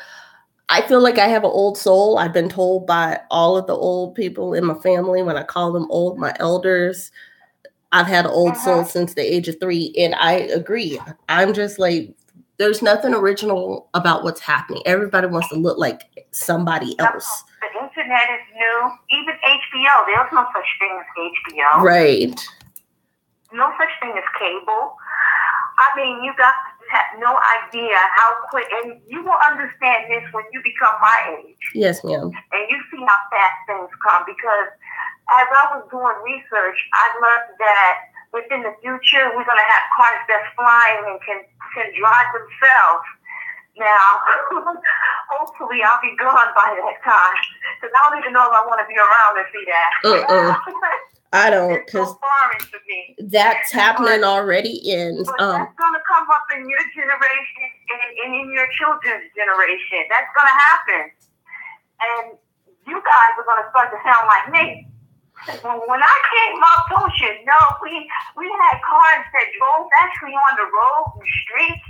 I feel like I have an old soul. I've been told by all of the old people in my family, when I call them old, my elders, I've had an old soul since the age of 3. And I agree. I'm just like, there's nothing original about what's happening. Everybody wants to look like somebody else. The internet is new. Even HBO, there's no such thing as HBO. Right. No such thing as cable. I mean, you guys have no idea how quick, and you will understand this when you become my age. Yes, ma'am. And you see how fast things come, because as I was doing research, I learned that within the future, we're going to have cars that's flying and can drive themselves. Now, hopefully I'll be gone by that time, because I don't even know if I want to be around to see that. I don't, because that's happening already. But that's going to come up in your generation and in your children's generation. That's going to happen. And you guys are going to start to sound like me. When I came up, don't you know, we had cars that drove actually on the road and streets.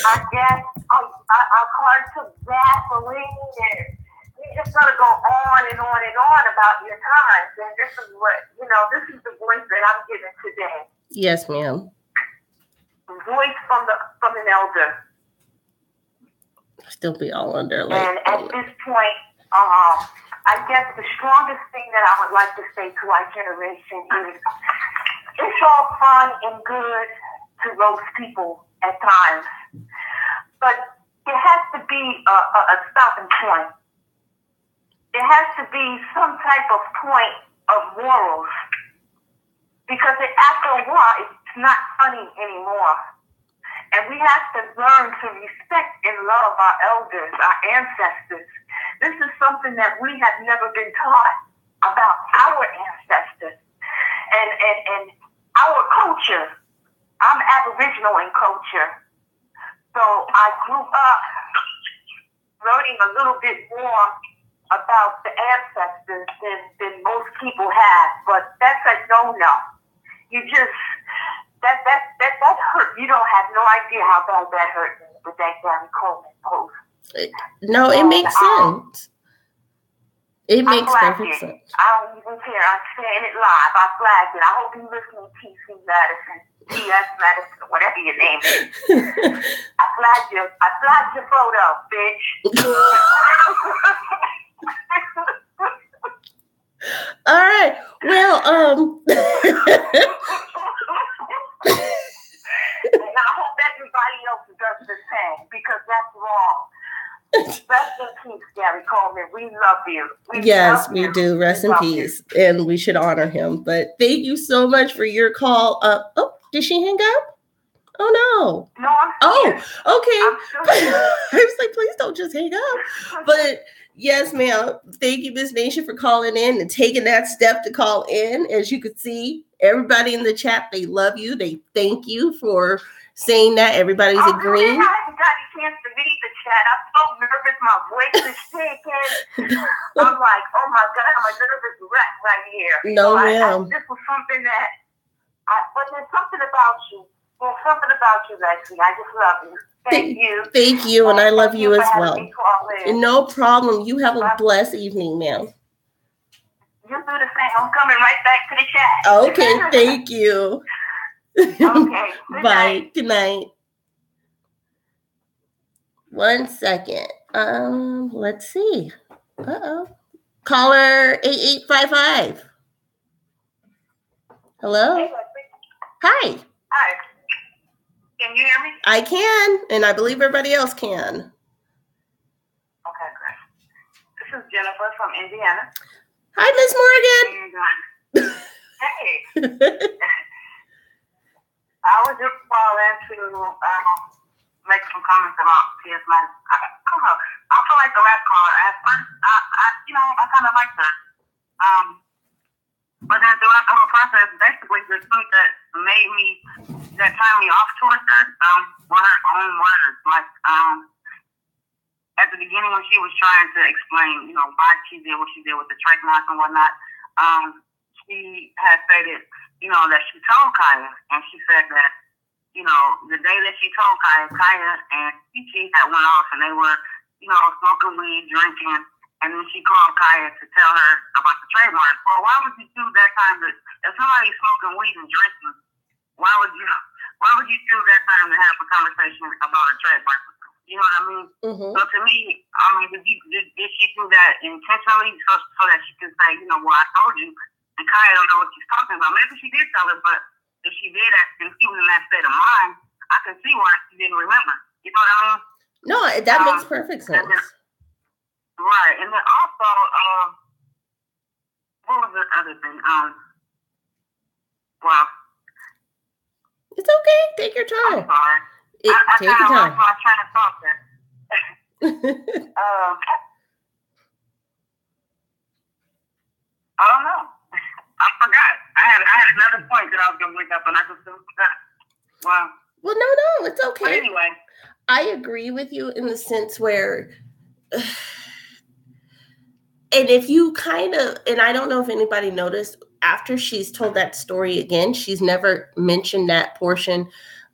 I guess our cars took gasoline, and you're just gonna go on and on and on about your times. And this is this is the voice that I'm giving today. Yes, ma'am. Voice from an elder. Still be all under. And at this point, I guess the strongest thing that I would like to say to our generation is it's all fun and good to roast people at times, but there has to be a stopping point. There has to be some type of point of morals, because after a while, it's not funny anymore. And we have to learn to respect and love our elders, our ancestors. This is something that we have never been taught about our ancestors and our culture. I'm Aboriginal in culture, so I grew up learning a little bit more about the ancestors than most people have. But that's a no-no. You just that hurt. You don't have no idea how bad that hurt me with that Gary Coleman post. No, it makes sense. It makes perfect sense. I don't even care. I'm saying it live. I flagged it. I hope you listen to TC Madison, TS Madison, whatever your name is. I flagged your photo, bitch. All right. Well, and I hope everybody else does the same, because that's wrong. Rest in peace, Gary Coleman. We love you. We do. Rest in peace. And we should honor him. But thank you so much for your call. Did she hang up? Oh, no. No, I'm okay. I was like, please don't just hang up. But yes, ma'am. Thank you, Ms. Nation, for calling in and taking that step to call in. As you could see, everybody in the chat, they love you. They thank you for saying that. Everybody's agreeing. I haven't got a chance to read the chat. I'm so nervous. My voice is shaking. I'm like, oh my God, I'm a nervous wreck right here. No, ma'am. This was something that, but there's something about you. There's something about you, Leslie. I just love you. Thank you. Thank you, and I love you as well. No problem. You have a blessed evening, ma'am. You do the same. I'm coming right back to the chat. Okay, thank you. Okay. Bye. Good night. 1 second. Let's see. Caller 8855. Hello? Hey, Hi. Hi. Can you hear me? I can, and I believe everybody else can. Okay, great. This is Jennifer from Indiana. Hi, Miss Morgan. Hey. I was just calling to make some comments about T.S. Madison. I don't know. I feel like the last caller. At first, I kind of like her. But then throughout the whole process, basically the thing that turned me off towards her were her own words. Like at the beginning when she was trying to explain, why she did what she did with the trademark and whatnot, she had stated, that she told Kaya, and she said that, the day that she told Kaya and Chi had went off and they were, smoking weed, drinking, and then she called Kaya to tell her about the trademark. Well, why would you choose that time if somebody's smoking weed and drinking, why would you choose that time to have a conversation about a trademark? You know what I mean? Mm-hmm. So to me, did she do that intentionally so that she could say, I told you, and Kaya don't know what she's talking about. Maybe she did tell her, but if she did that, and she was in that state of mind, I can see why she didn't remember. You know what I mean? No, that makes perfect sense. Right, and then also, what was the other thing? Well, it's okay. Take your time. I'm sorry. Take your time. I was trying to talk there. I don't know. I forgot. I had another point that I was going to bring up, and I just forgot. Wow. Well, no, it's okay. But anyway. I agree with you in the sense where, and if you and I don't know if anybody noticed, after she's told that story again, she's never mentioned that portion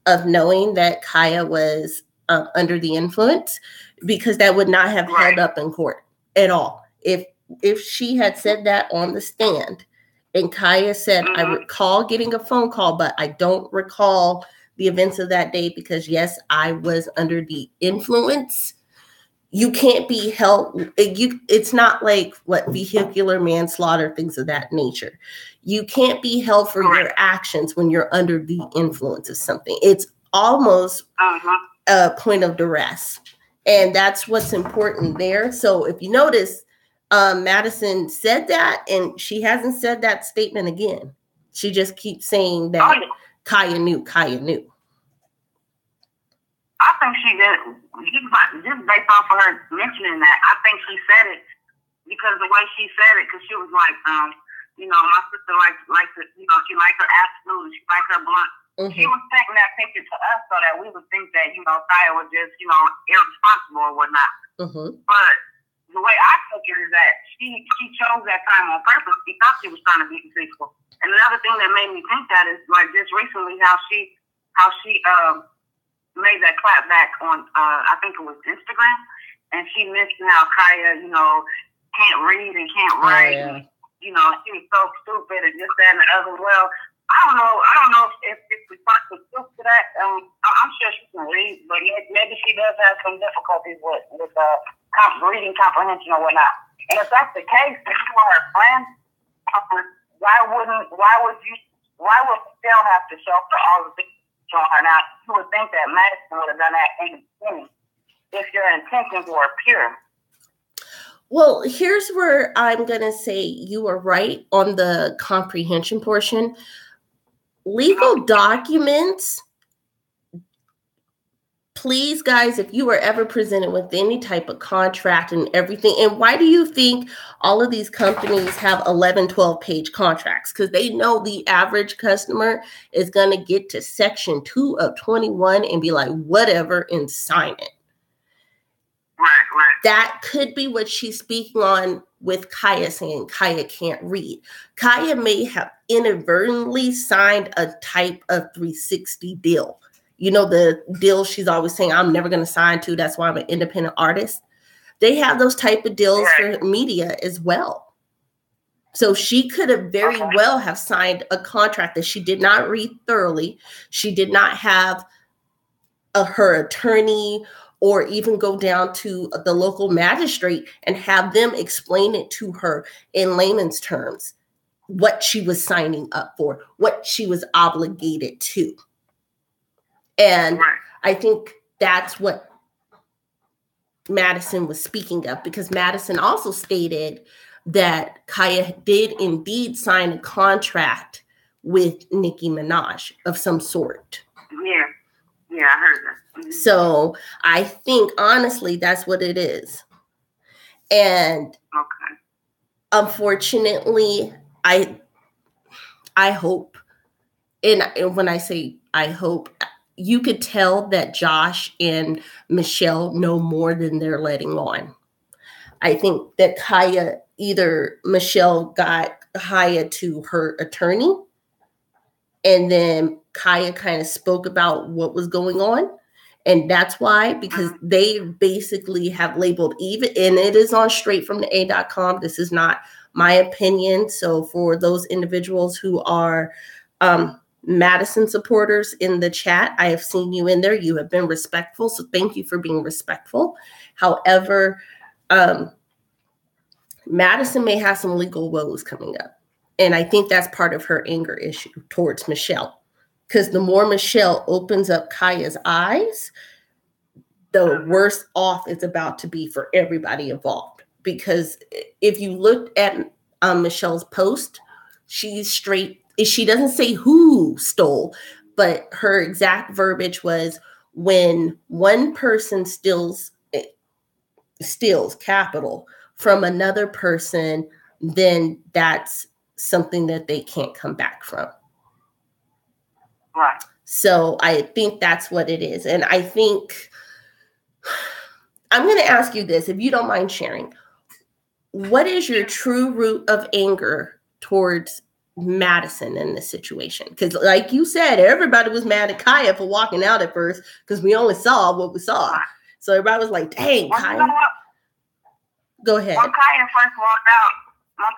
of knowing that Kaya was under the influence, because that would not have held up in court at all. If she had said that on the stand and Kaya said, I recall getting a phone call, but I don't recall the events of that day because, yes, I was under the influence, You can't be held. It's not like vehicular manslaughter, things of that nature. You can't be held for your actions when you're under the influence of something. It's almost a point of duress, and that's what's important there. So if you notice, Madison said that, and she hasn't said that statement again. She just keeps saying that Kaya knew. I think she did. Just based off of her mentioning that, I think she said it because the way she said it, because she was like, my sister likes it, she liked her absolute, she liked her blunt. She was taking that picture to us so that we would think that, Kaya was just, irresponsible or whatnot. But the way I took it is that she chose that time on purpose because she was trying to be deceitful. And another thing that made me think that is like just recently how she made that clap back on I think it was Instagram, and she mentioned how Kaya, can't read and can't write. And, she was so stupid and this, that, and the other. Well, I don't know if we possibly took to that. I'm sure she can read, but maybe she does have some difficulties with reading comprehension or whatnot. And if that's the case, if you are a friend, why would Michelle have to show for all the things showing her? Now, you would think that Madison would have done that in the beginning if your intentions were pure. Well, here's where I'm going to say you are right on the comprehension portion. Legal documents, please, guys, if you are ever presented with any type of contract and everything, and why do you think all of these companies have 11, 12-page contracts? Because they know the average customer is going to get to section 2 of 21 and be like, whatever, and sign it. Right. That could be what she's speaking on with Kaya saying Kaya can't read. Kaya may have inadvertently signed a type of 360 deal. The deal she's always saying, I'm never going to sign to. That's why I'm an independent artist. They have those type of deals for media as well. So she could have very well have signed a contract that she did not read thoroughly. She did not have her attorney or even go down to the local magistrate and have them explain it to her in layman's terms, what she was signing up for, what she was obligated to. And I think that's what Madison was speaking of, because Madison also stated that Kaya did indeed sign a contract with Nicki Minaj of some sort. Yeah, I heard that. So I think, honestly, that's what it is. And unfortunately, I hope, and when I say I hope, you could tell that Josh and Michelle know more than they're letting on. I think that Michelle got Kaya to her attorney, and then Kaya kind of spoke about what was going on. And that's why, because they basically have labeled even, and it is on straightfromtheA.com. This is not my opinion. So for those individuals who are Madison supporters in the chat, I have seen you in there. You have been respectful. So thank you for being respectful. However, Madison may have some legal woes coming up. And I think that's part of her anger issue towards Michelle. Because the more Michelle opens up Kaya's eyes, the worse off it's about to be for everybody involved. Because if you looked at Michelle's post, she's straight. She doesn't say who stole, but her exact verbiage was, when one person steals capital from another person, then that's something that they can't come back from. Right. So I think that's what it is. And I think I'm going to ask you this, if you don't mind sharing. What is your true root of anger towards Madison in this situation? Because like you said, everybody was mad at Kaya for walking out at first because we only saw what we saw. So everybody was like, dang, Kaya. Go ahead. When Kaya first walked out, I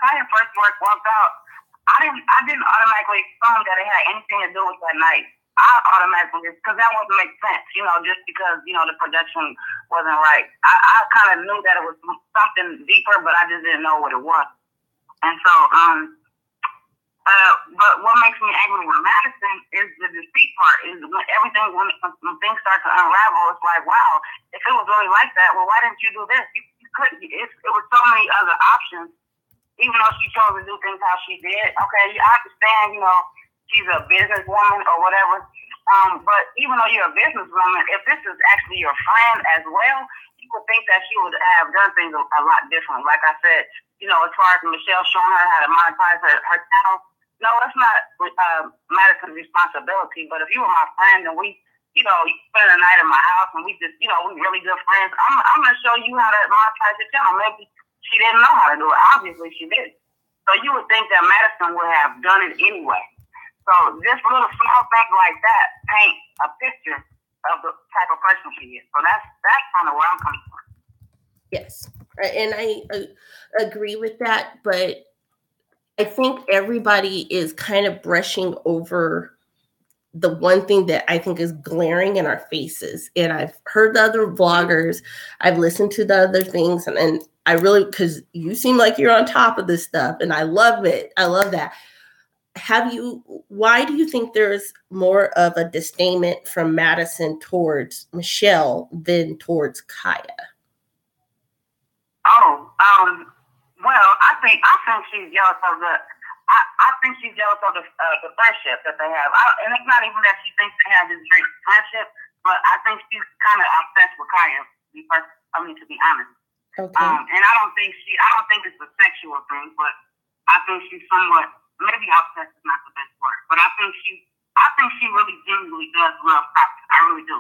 didn't automatically assume that it had anything to do with that night. I automatically, because that wouldn't make sense, just because, the production wasn't right. I kind of knew that it was something deeper, but I just didn't know what it was. And so, but what makes me angry with Madison is the deceit part, is when things start to unravel, it's like, wow, if it was really like that, well, why didn't you do this? You couldn't, it was so many other options, even though she chose to do things how she did. Okay, I understand, she's a businesswoman or whatever. But even though you're a businesswoman, if this is actually your friend as well, you would think that she would have done things a lot different. Like I said, as far as Michelle showing her how to monetize her channel, no, that's not Madison's responsibility. But if you were my friend and we, you spend a night at my house and we just, we're really good friends, I'm going to show you how to monetize your channel. Maybe she didn't know how to do it. Obviously, she did. So you would think that Madison would have done it anyway. So just little small things like that paint a picture of the type of person she is. So that's kind of where I'm coming from. Yes, and I agree with that, but I think everybody is kind of brushing over the one thing that I think is glaring in our faces. And I've heard the other vloggers, I've listened to the other things, and I really, because you seem like you're on top of this stuff, and I love it. I love that. Why do you think there's more of a disdain from Madison towards Michelle than towards Kaya? Well, I think she's jealous of I think she's jealous of the friendship that they have. And it's not even that she thinks they have this great friendship, but I think she's kind of obsessed with Kaya, to be honest. Okay. And I don't think it's a sexual thing, but I think she's somewhat, maybe obsessed is not the best word, but I think she really genuinely does love Kaya. I really do.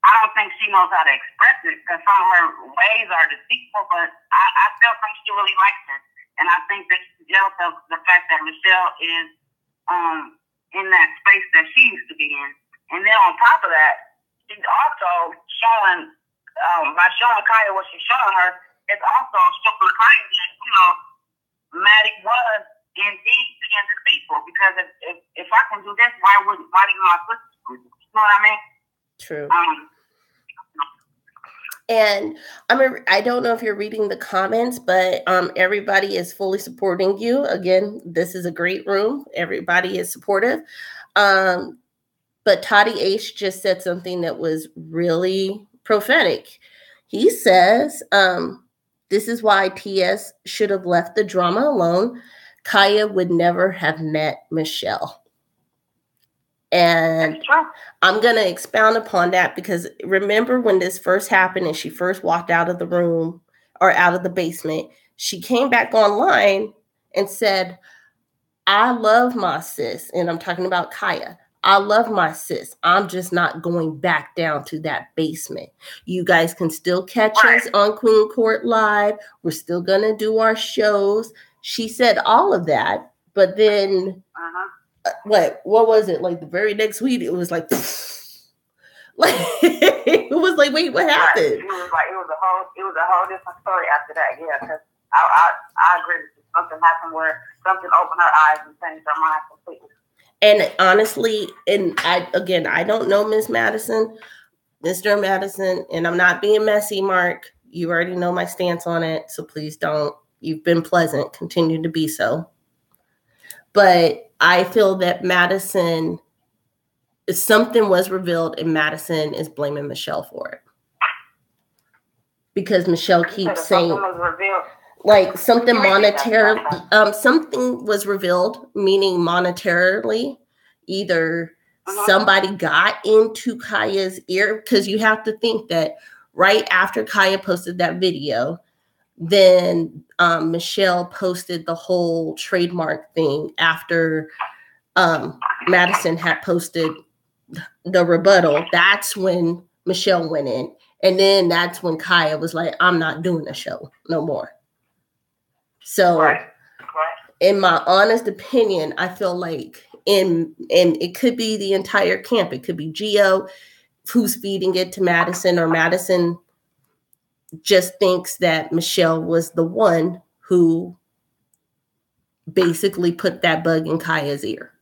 I don't think she knows how to express it because some of her ways are deceitful, but I still think she really likes her. And I think that she's jealous of the fact that Michelle is in that space that she used to be in. And then on top of that, she's also showing, by showing Kaya what she's showing her, it's also showing Kaya that, Maddie was indeed being deceitful, because if I can do this, why do my sisters do this? You know what I mean? True. And I don't know if you're reading the comments, but everybody is fully supporting you. Again, this is a great room. Everybody is supportive. But Toddy H just said something that was really prophetic. He says, this is why TS should have left the drama alone. Kaya would never have met Michelle. And I'm going to expound upon that, because remember when this first happened and she first walked out of the room or out of the basement, she came back online and said, I love my sis. And I'm talking about Kaya. I love my sis. I'm just not going back down to that basement. You guys can still catch us on Queen Court Live. We're still going to do our shows. She said all of that, but then what was it? Like the very next week, it was like, it was like, wait, what happened? It was a whole different story after that. Yeah, because I agree with you. Something happened where something opened her eyes and changed her mind completely. And honestly, I don't know Miss Madison, Mr. Madison, and I'm not being messy, Mark. You already know my stance on it, so please don't. You've been pleasant. Continue to be so. But I feel that something was revealed, and Madison is blaming Michelle for it. Because Michelle keeps saying, like, something something was revealed, meaning monetarily, either somebody got into Kaya's ear, because you have to think that right after Kaya posted that video, then Michelle posted the whole trademark thing after Madison had posted the rebuttal. That's when Michelle went in. And then that's when Kaya was like, I'm not doing the show no more. So in my honest opinion, I feel like and it could be the entire camp. It could be Gio who's feeding it to Madison, or Madison just thinks that Michelle was the one who basically put that bug in Kaya's ear.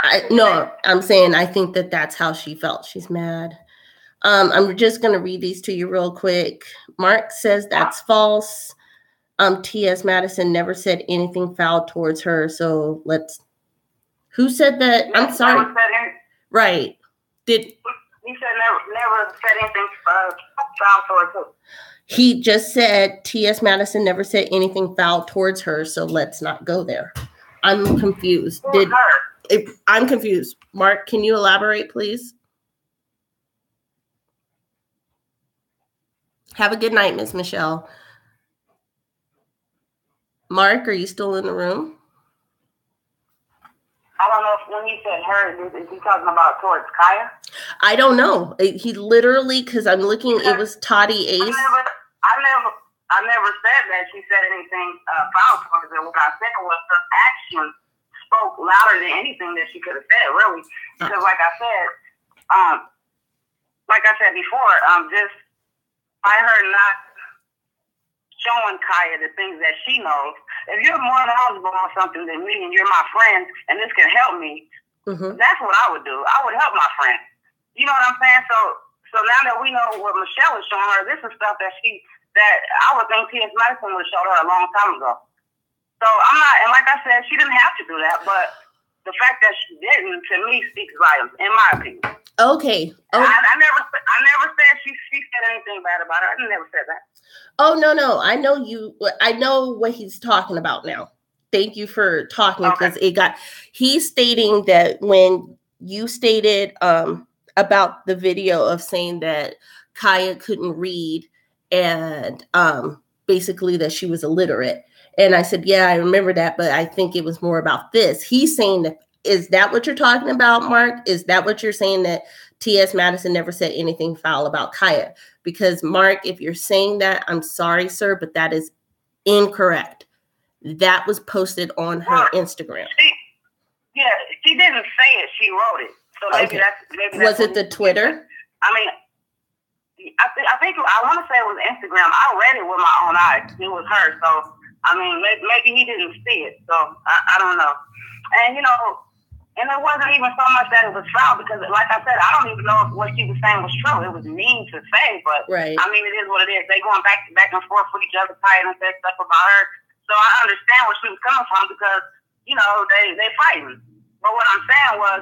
I'm saying I think that's how she felt. She's mad. I'm just going to read these to you real quick. Mark says that's false. T.S. Madison never said anything foul towards her. So who said that? I'm sorry. Right. He said never said anything foul towards her. He just said T.S. Madison never said anything foul towards her. So let's not go there. I'm confused. I'm confused. Mark, can you elaborate, please? Have a good night, Miss Michelle. Mark, are you still in the room? I don't know if when he said her, is he talking about towards Kaya? I don't know. He literally, because I'm looking, it was Toddy Ace. I never said that she said anything foul towards her. What I said was her actions spoke louder than anything that she could have said, really. Because like I said before, just by her not showing Kaya the things that she knows. If you're more knowledgeable on something than me and you're my friend and this can help me, that's what I would do. I would help my friend. You know what I'm saying? So now that we know what Michelle is showing her, this is stuff that I would think T.S. Madison would have showed her a long time ago. So I'm not, and like I said, she didn't have to do that, but the fact that she didn't, to me, speaks volumes, in my opinion. Okay. I never said she said anything bad about her. I never said that. Oh, no. I know what he's talking about now. Thank you for talking, because he's stating that when you stated about the video of saying that Kaya couldn't read and basically that she was illiterate. And I said, yeah, I remember that, but I think it was more about this. He's saying that, is that what you're talking about, Mark? Is that what you're saying, that T.S. Madison never said anything foul about Kaya? Because, Mark, if you're saying that, I'm sorry, sir, but that is incorrect. That was posted on her Instagram. She didn't say it. She wrote it. So maybe that's was it the Twitter? I mean, I think I want to say it was Instagram. I read it with my own eyes. It was her. So, I mean, maybe he didn't see it. So, I don't know. And, and it wasn't even so much that it was foul, because, like I said, I don't even know if what she was saying was true. It was mean to say, but, I mean, it is what it is. They going back and forth with each other, tired, and said stuff about her. So I understand where she was coming from, because, they fighting. But what I'm saying was,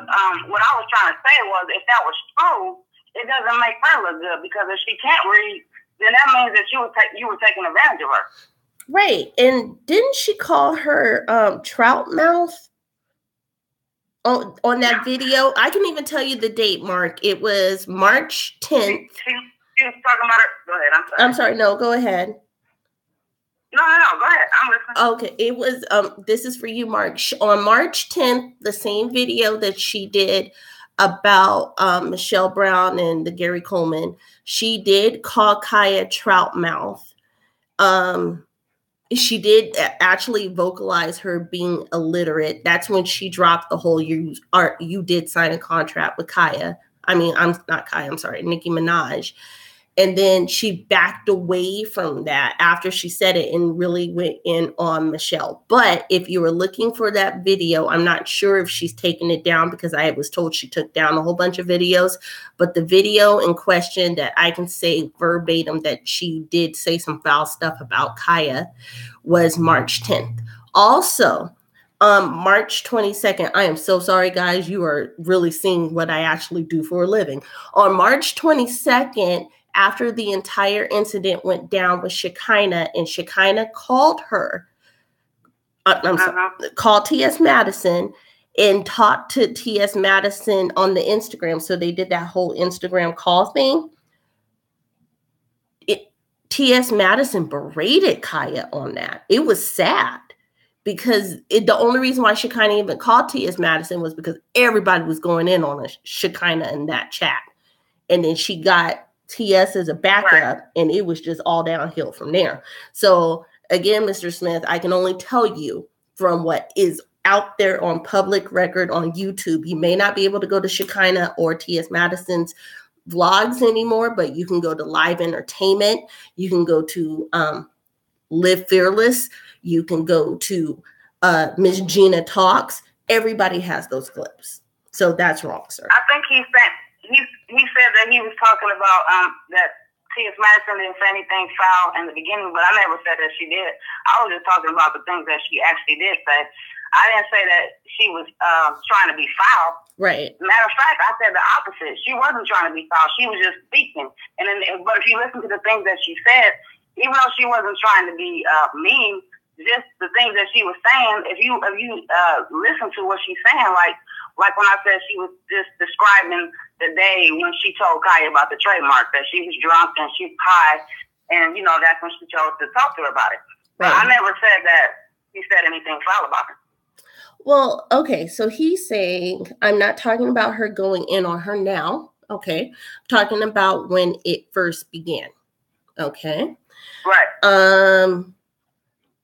what I was trying to say was, if that was true, it doesn't make her look good, because if she can't read, then that means that you were taking advantage of her. Right. And didn't she call her trout mouth on that video? I can even tell you the date, Mark. It was March 10th. She was talking about her. Go ahead. I'm sorry. No, go ahead. No, go ahead. I'm listening. Okay. It was, this is for you, Mark. On March 10th, the same video that she did about Michelle Brown and the Gary Coleman, she did call Kaya trout mouth. She did actually vocalize her being illiterate. That's when she dropped the whole you did sign a contract with Kaya. I mean, I'm not Kaya, I'm sorry, Nicki Minaj. And then she backed away from that after she said it and really went in on Michelle. But if you were looking for that video, I'm not sure if she's taken it down, because I was told she took down a whole bunch of videos. But the video in question that I can say verbatim that she did say some foul stuff about Kaya was March 10th. Also, March 22nd, I am so sorry, guys. You are really seeing what I actually do for a living. On March 22nd, after the entire incident went down with Shekinah, and Shekinah called her, called T.S. Madison and talked to T.S. Madison on the Instagram. So they did that whole Instagram call thing. T.S. Madison berated Kaya on that. It was sad, because the only reason why Shekinah even called T.S. Madison was because everybody was going in on Shekinah in that chat. And then she got T.S. as a backup, and it was just all downhill from there. So again, Mr. Smith, I can only tell you from what is out there on public record on YouTube. You may not be able to go to Shekinah or T.S. Madison's vlogs anymore, but you can go to Live Entertainment. You can go to Live Fearless. You can go to Miss Gina Talks. Everybody has those clips. So that's wrong, sir. I think he said that he was talking about that T.S. Madison didn't say anything foul in the beginning, but I never said that she did. I was just talking about the things that she actually did say. I didn't say that she was trying to be foul. Right. Matter of fact, I said the opposite. She wasn't trying to be foul. She was just speaking. But if you listen to the things that she said, even though she wasn't trying to be mean, just the things that she was saying, if you listen to what she's saying, like when I said she was just describing the day when she told Kaya about the trademark, that she was drunk and she's high, and that's when she chose to talk to her about it. Right. But I never said that he said anything foul about her. Well, okay, so he's saying, I'm not talking about her going in on her now, okay? I'm talking about when it first began, okay? Right.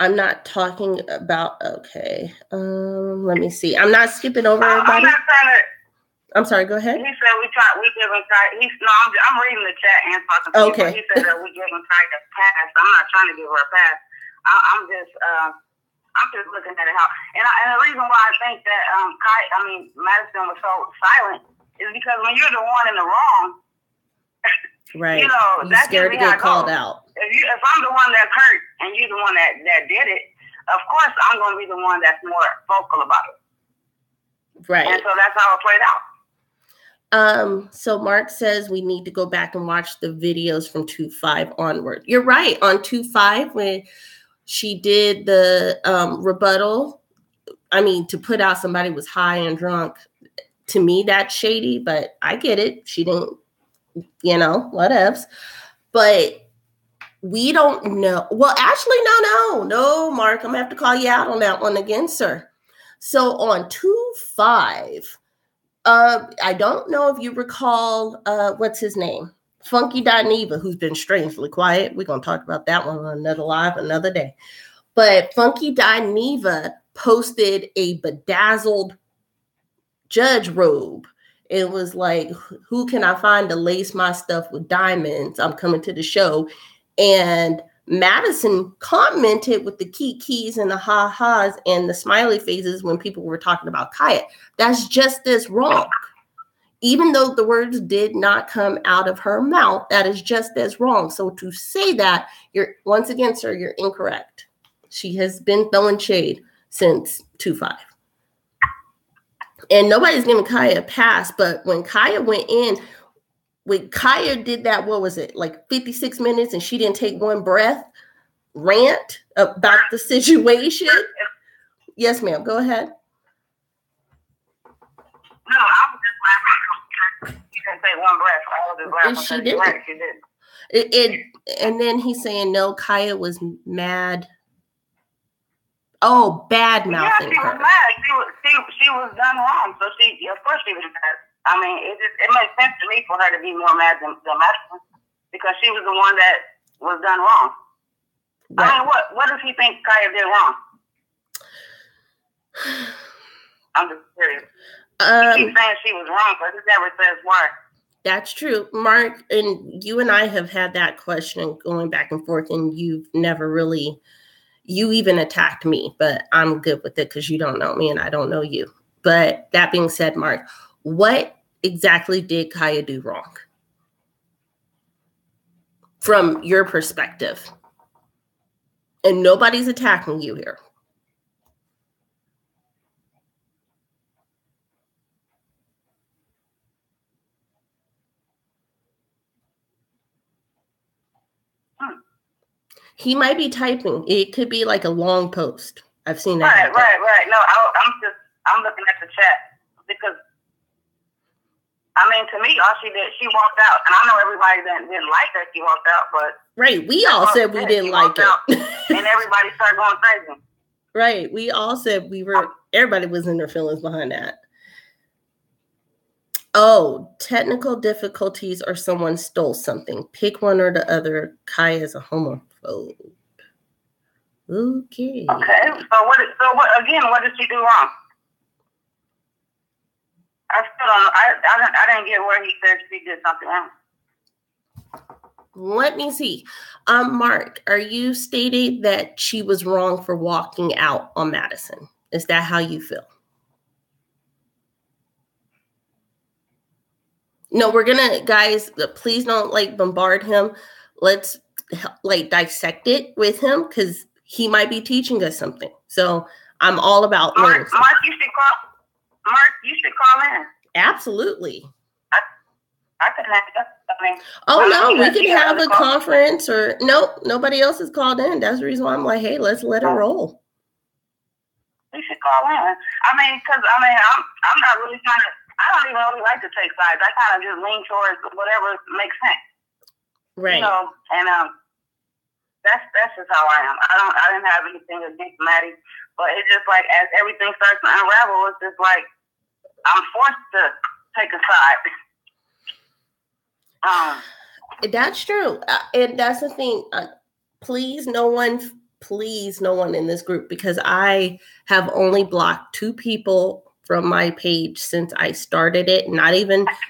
I'm not talking about, okay, let me see. I'm not skipping over everybody. I'm not trying to. I'm sorry, go ahead. He said I'm reading the chat and talking to okay. You. He said that we gave him Kaya a pass. I'm not trying to give her a pass. I'm just looking at it how, and the reason why I think that Madison was so silent is because when you're the one in the wrong, right? You're that's scared to get called out. If I'm the one that's hurt and you're the one that did it, of course I'm going to be the one that's more vocal about it. Right. And so that's how it played out. So Mark says we need to go back and watch the videos from 2-5 onward. You're right. On 2-5, when she did the rebuttal, to put out somebody was high and drunk, to me, that's shady, but I get it. She didn't, whatevs. But we don't know. Well, actually, no, Mark, I'm going to have to call you out on that one again, sir. So on 2-5, I don't know if you recall, what's his name? Funky Dineva, who's been strangely quiet. We're going to talk about that one on another live, another day. But Funky Dineva posted a bedazzled judge robe. It was like, who can I find to lace my stuff with diamonds? I'm coming to the show. And Madison commented with the keys and the ha-has and the smiley faces when people were talking about Kaya. That's just as wrong. Even though the words did not come out of her mouth, that is just as wrong. So to say that, once again, sir, you're incorrect. She has been throwing shade since 2-5. And nobody's giving Kaya a pass, but when Kaya went in, when Kaya did that, what was it, like 56 minutes, and she didn't take one breath, rant about the situation? Yes, ma'am, go ahead. No, I was just laughing. You didn't take one breath. I was just laughing. She didn't. And then he's saying, no, Kaya was mad. Oh, bad mouthing her. Yeah, she was mad. She was done wrong. So of course she was mad. It makes sense to me for her to be more mad than Madison, because she was the one that was done wrong. Right. What does he think Kaya did wrong? I'm just curious. He keeps saying she was wrong, but he never says why. That's true. Mark, and you and I have had that question going back and forth, and you've never really, you even attacked me, but I'm good with it because you don't know me and I don't know you. But that being said, Mark, what exactly did Kaya do wrong from your perspective? And nobody's attacking you here. He might be typing. It could be like a long post. I've seen that. Right. No, I'm looking at the chat because, to me, all she did, she walked out. And I know everybody didn't like that she walked out, but. Right. We all said we didn't like it. And everybody started going crazy. Right. We all said everybody was in their feelings behind that. Oh, technical difficulties or someone stole something. Pick one or the other. Kaya is a homophobe. Okay. Okay. So what did she do wrong? I didn't get where he said she did something wrong. Let me see. Mark, are you stating that she was wrong for walking out on Madison? Is that how you feel? No, we're gonna, guys, please don't like bombard him. Let's like dissect it with him because he might be teaching us something. So I'm all about Mark, you should call in. Absolutely. I could have something. Oh no, we could have a conference or nope, nobody else has called in. That's the reason why I'm like, hey, let's let her roll. You should call in. I'm not really trying to. I don't even really like to take sides. I kind of just lean towards whatever makes sense. Right. You know, and that's just how I am. I didn't have anything against Maddie, but it's just like as everything starts to unravel, it's just like I'm forced to take a side. That's true, and that's the thing. Please, no one in this group, because I have only blocked 2 people from my page since I started it.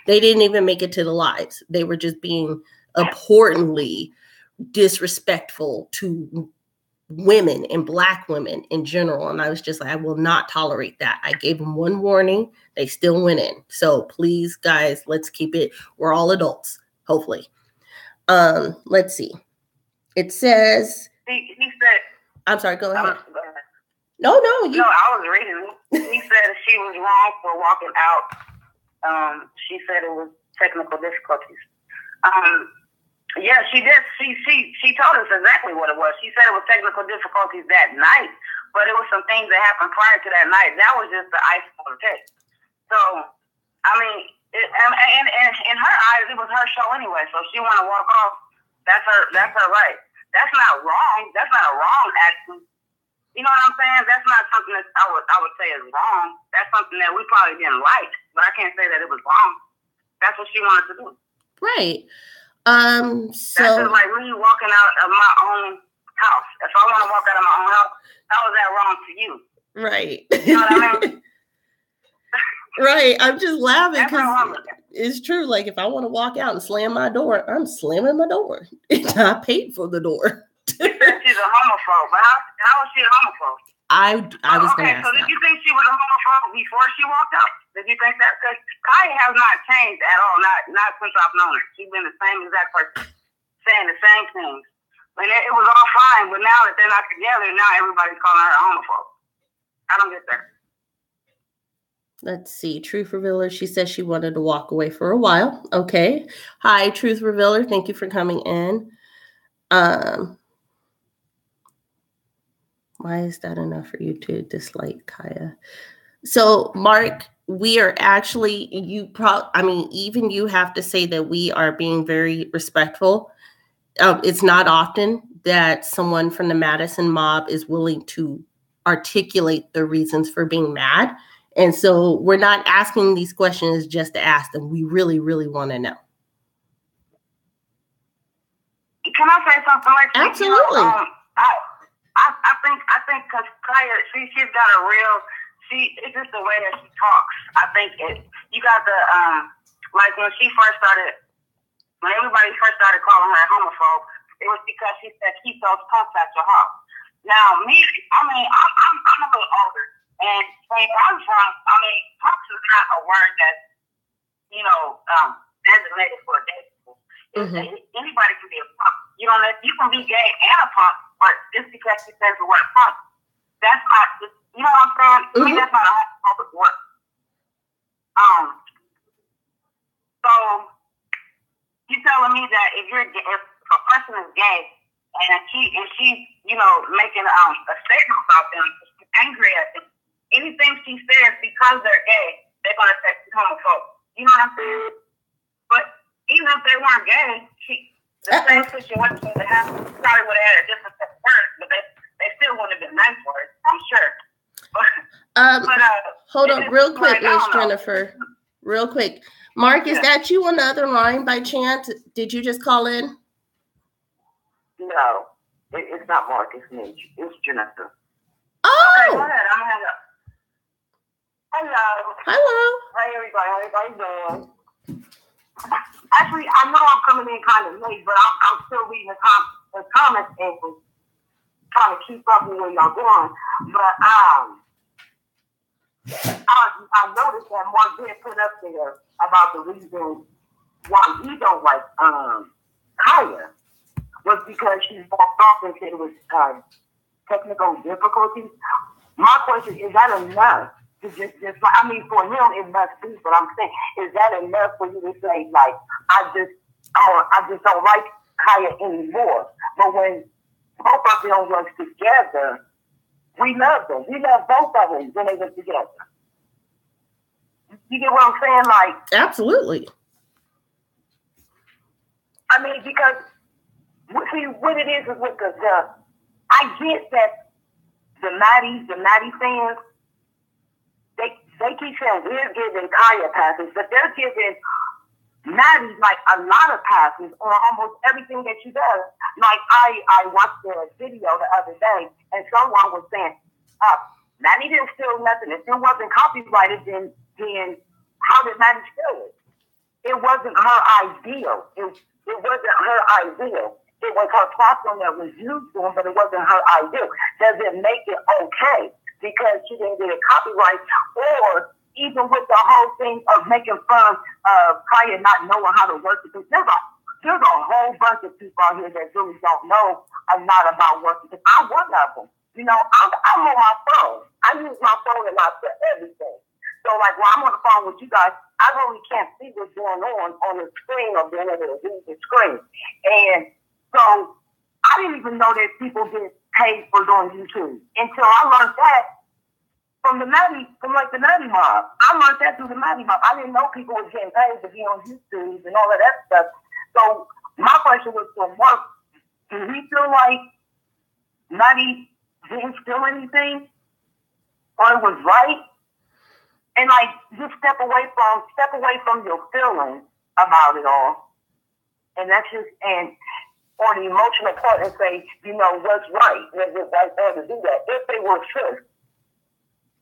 They didn't even make it to the lives. They were just being abhorrently disrespectful to women and Black women in general. And I was just like, I will not tolerate that. I gave them 1 warning. They still went in. So please, guys, let's keep it. We're all adults, hopefully. Let's see. It says, he said, I'm sorry, go ahead. Go ahead. No, I was reading. He said she was wrong for walking out. She said it was technical difficulties. Yeah, she did. She told us exactly what it was. She said it was technical difficulties that night, but it was some things that happened prior to that night. That was just the icing on the cake. So, I mean, and in her eyes, it was her show anyway. So if she want to walk off, that's her right. That's not wrong. That's not a wrong action. You know what I'm saying? That's not something that I would say is wrong. That's something that we probably didn't like, but I can't say that it was wrong. That's what she wanted to do. Right. That's just like me walking out of my own house. If I want to walk out of my own house, how is that wrong to you? Right. You know what I mean? Right. I'm just laughing because it's true. Like if I want to walk out and slam my door, I'm slamming my door. I paid for the door. She's a homophobe. But how is she a homophobe? I was going to ask. So did you think she was a homophobe before she walked out? Did you think that? Because Kaya has not changed at all. Not since I've known her. She's been the same exact person, saying the same things. And it was all fine, but now that they're not together, now everybody's calling her a homophobe. I don't get that. Let's see. Truth Revealer. She says she wanted to walk away for a while. Okay. Hi, Truth Revealer. Thank you for coming in. Why is that enough for you to dislike Kaya? So, Mark, we are actually, even you have to say that we are being very respectful. It's not often that someone from the Madison mob is willing to articulate their reasons for being mad. And so we're not asking these questions just to ask them. We really, really want to know. Can I say something like that? Absolutely. You know, I think because Kaya, she's got a real, it's just the way that she talks. I think you got the, like when everybody first started calling her a homophobe, it was because she said, keep those punks at your house. Now, I'm a little older. And where I'm from, punks is not a word that, designated for gay people. Mm-hmm. Anybody can be a punk. You can be gay and a punk, but just because she says the word punk, that's not, you know what I'm saying? Mm-hmm. To me, that's not a homophobic word. So you telling me that if a person is gay and she's making a statement about them, she's angry at them, anything she says because they're gay, they're gonna say she's homophobic. You know what I'm saying? But even if they weren't gay, the same situation would have probably would have had a different set of words, but they still wouldn't have been nice words, I'm sure. Hold on, real quick, Miss Jennifer. Real quick. Mark, is that you on the other line by chance? Did you just call in? No, it's not Mark. It's me. It's Jennifer. Oh! Okay, go ahead. I'm going to hang up. Hello. Hey, everybody. How everybody doing? Actually, I know I'm coming in kind of late, but I'm still reading the comments and trying to keep up with where y'all going. But I noticed that Mark did put up there about the reason why he don't like Kaya was because she walked off and said it was technical difficulties. My question is that enough to just I mean, for him it must be, but I'm saying, is that enough for you to say, like, I just don't like Kaya anymore? But when both of them was together, we love them. We love both of them when they were together. You get what I'm saying? Like, absolutely. I mean, because what it is with the I get that the Maddie fans, they keep saying we're giving Kaya passes, but they're giving Maddie like a lot of passes on almost everything that she does. Like I watched the video the other day, and someone was saying, Maddie didn't steal nothing. If it wasn't copyrighted, then how did Maddie steal it? It wasn't her ideal. It wasn't her ideal. It was her platform that was used for him, but it wasn't her ideal. Does it make it okay because she didn't get a copyright? Or even with the whole thing of making fun of Kaya not knowing how to work it, because there's a whole bunch of people out here that really don't know a lot about working. I'm one of them. You know, I'm on my phone. I use my phone a lot for everything. So, like, when I'm on the phone with you guys, I really can't see what's going on the screen or being able to read the screen. And so I didn't even know that people get paid for doing YouTube until I learned that from the Maddie mob. I learned that through the Maddie mob. I didn't know people were getting paid to be on YouTube and all of that stuff. So my question was to Mark, do we feel like Maddie didn't steal anything or it was right? And like, just step away from your feelings about it all. And that's just, and on the emotional part, and say, you know, what's right? Was it right there to do that? If they were sis.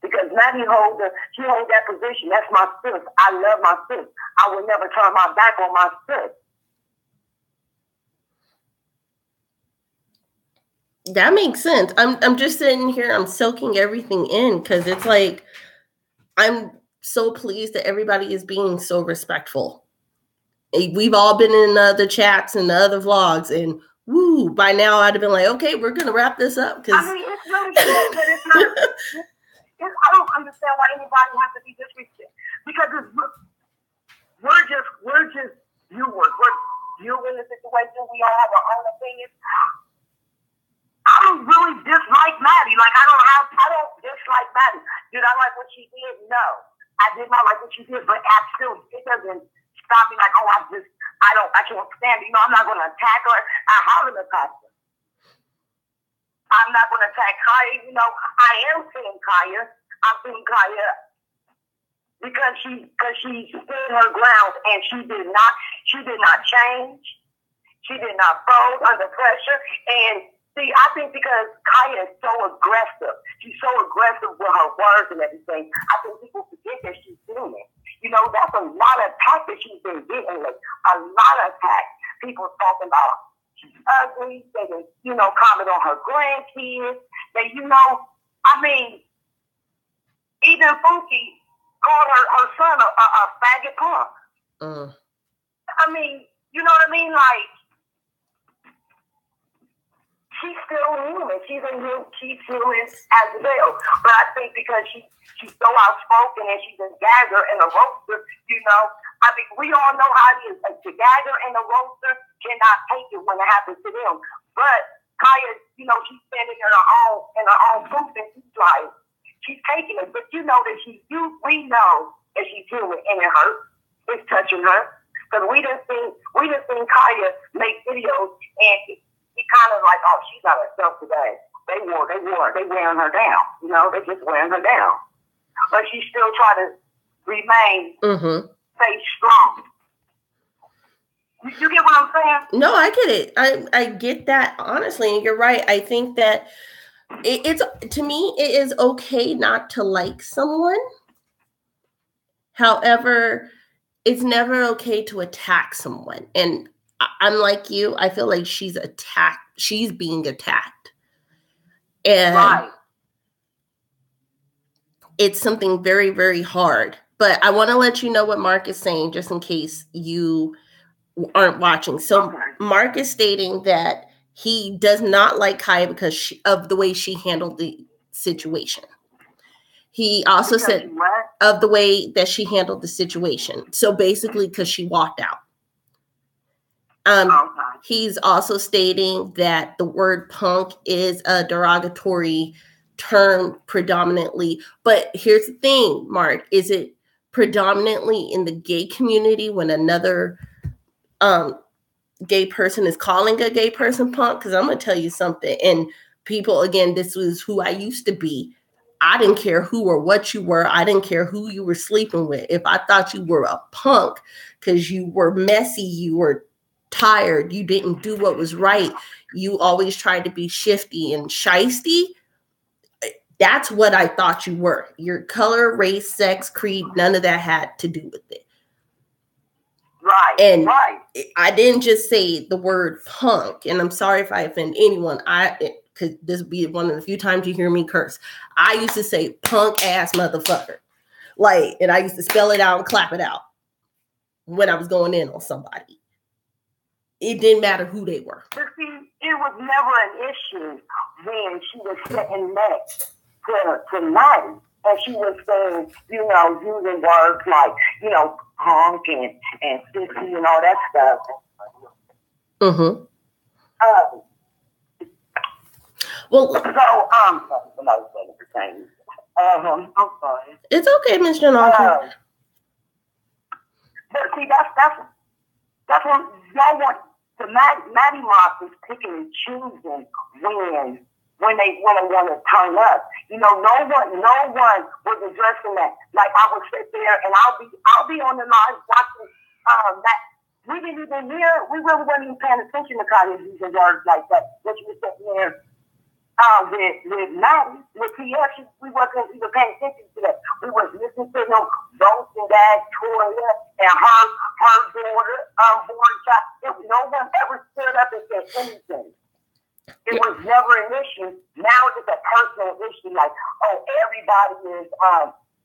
Because Maddie holds that position. That's my sis. I love my sis. I will never turn my back on my sis. That makes sense. I'm just sitting here, I'm soaking everything in, because it's like, I'm so pleased that everybody is being so respectful. We've all been in the chats and the other vlogs, and woo, by now I'd have been like, okay, we're going to wrap this up. I mean, it's really good, but it's not. I don't understand why anybody has to be disrespectful. Because we're just viewers. We're viewing the situation. We all have our own opinions. I don't really dislike Maddie. Like, I don't dislike Maddie. Did I like what she did? No. I did not like what she did, but absolutely, it doesn't stop me like, I can't stand it. You know, I'm not going to attack her. I haven't attacked her. I'm not going to attack Kaya. You know, I am seeing Kaya. I'm seeing Kaya because she stood her ground, and she did not change. She did not fold under pressure. And see, I think because Kaya is so aggressive, she's so aggressive with her words and everything, I think people forget that she's doing it. You know, that's a lot of attacks that she's been getting lately. A lot of attacks. People talking about she's ugly. They can, you know, comment on her grandkids. They, you know, I mean, even Funky called her son a faggot punk. I mean, you know what I mean? Like, she's still human. She's human as well. But I think because she's so outspoken and she's a gagger and a roaster, you know, I mean, we all know how it is. Like, the gagger and the roaster cannot take it when it happens to them. But Kaya, you know, she's standing in her own booth, and she's taking it. But you know that we know that she's human and it hurts. It's touching her. Because we just seen Kaya make videos, and he kind of like, oh, she's not herself today. They wearing her down. You know, they just wearing her down. But she still try to remain stay strong. You get what I'm saying? No, I get it. I get that, honestly, and you're right. I think that it's to me, it is okay not to like someone. However, it's never okay to attack someone. And I'm like you. I feel like she's being attacked. And it's something very, very hard. But I want to let you know what Mark is saying, just in case you aren't watching. So Mark is stating that he does not like Kaya because of the way she handled the situation. He also said of the way that she handled the situation. So basically, because she walked out. He's also stating that the word punk is a derogatory term predominantly. But here's the thing, Mark, is it predominantly in the gay community when another gay person is calling a gay person punk? Because I'm going to tell you something. And people, again, this was who I used to be. I didn't care who or what you were. I didn't care who you were sleeping with. If I thought you were a punk because you were messy, you were tired, you didn't do what was right, you always tried to be shifty and shisty, that's what I thought you were. Your color, race, sex, creed, none of that had to do with it. Right. And I didn't just say the word punk, and I'm sorry if I offend anyone. Because this would be one of the few times you hear me curse. I used to say punk ass motherfucker. Like, and I used to spell it out and clap it out when I was going in on somebody. It didn't matter who they were. But see, it was never an issue when she was sitting next to Maddie. And she was saying, you know, using words like, you know, punk and sissy and all that stuff. Mm-hmm. Well, so, I'm sorry. It's okay, Ms. Janaka. But see, that's what y'all want. The Maddie Moss is picking and choosing when they want to turn up. You know, no one was addressing that. Like, I would sit there and I'll be on the line watching that. We didn't even hear. We really weren't even paying attention to Kanye using words like that. But she was sitting there with Maddie, with TF, we wasn't even paying attention to that. We was listening to them roasting that Toya and her daughter, born child. No one ever stood up and said anything. It was never an issue. Now it's a personal issue. Like, oh, everybody is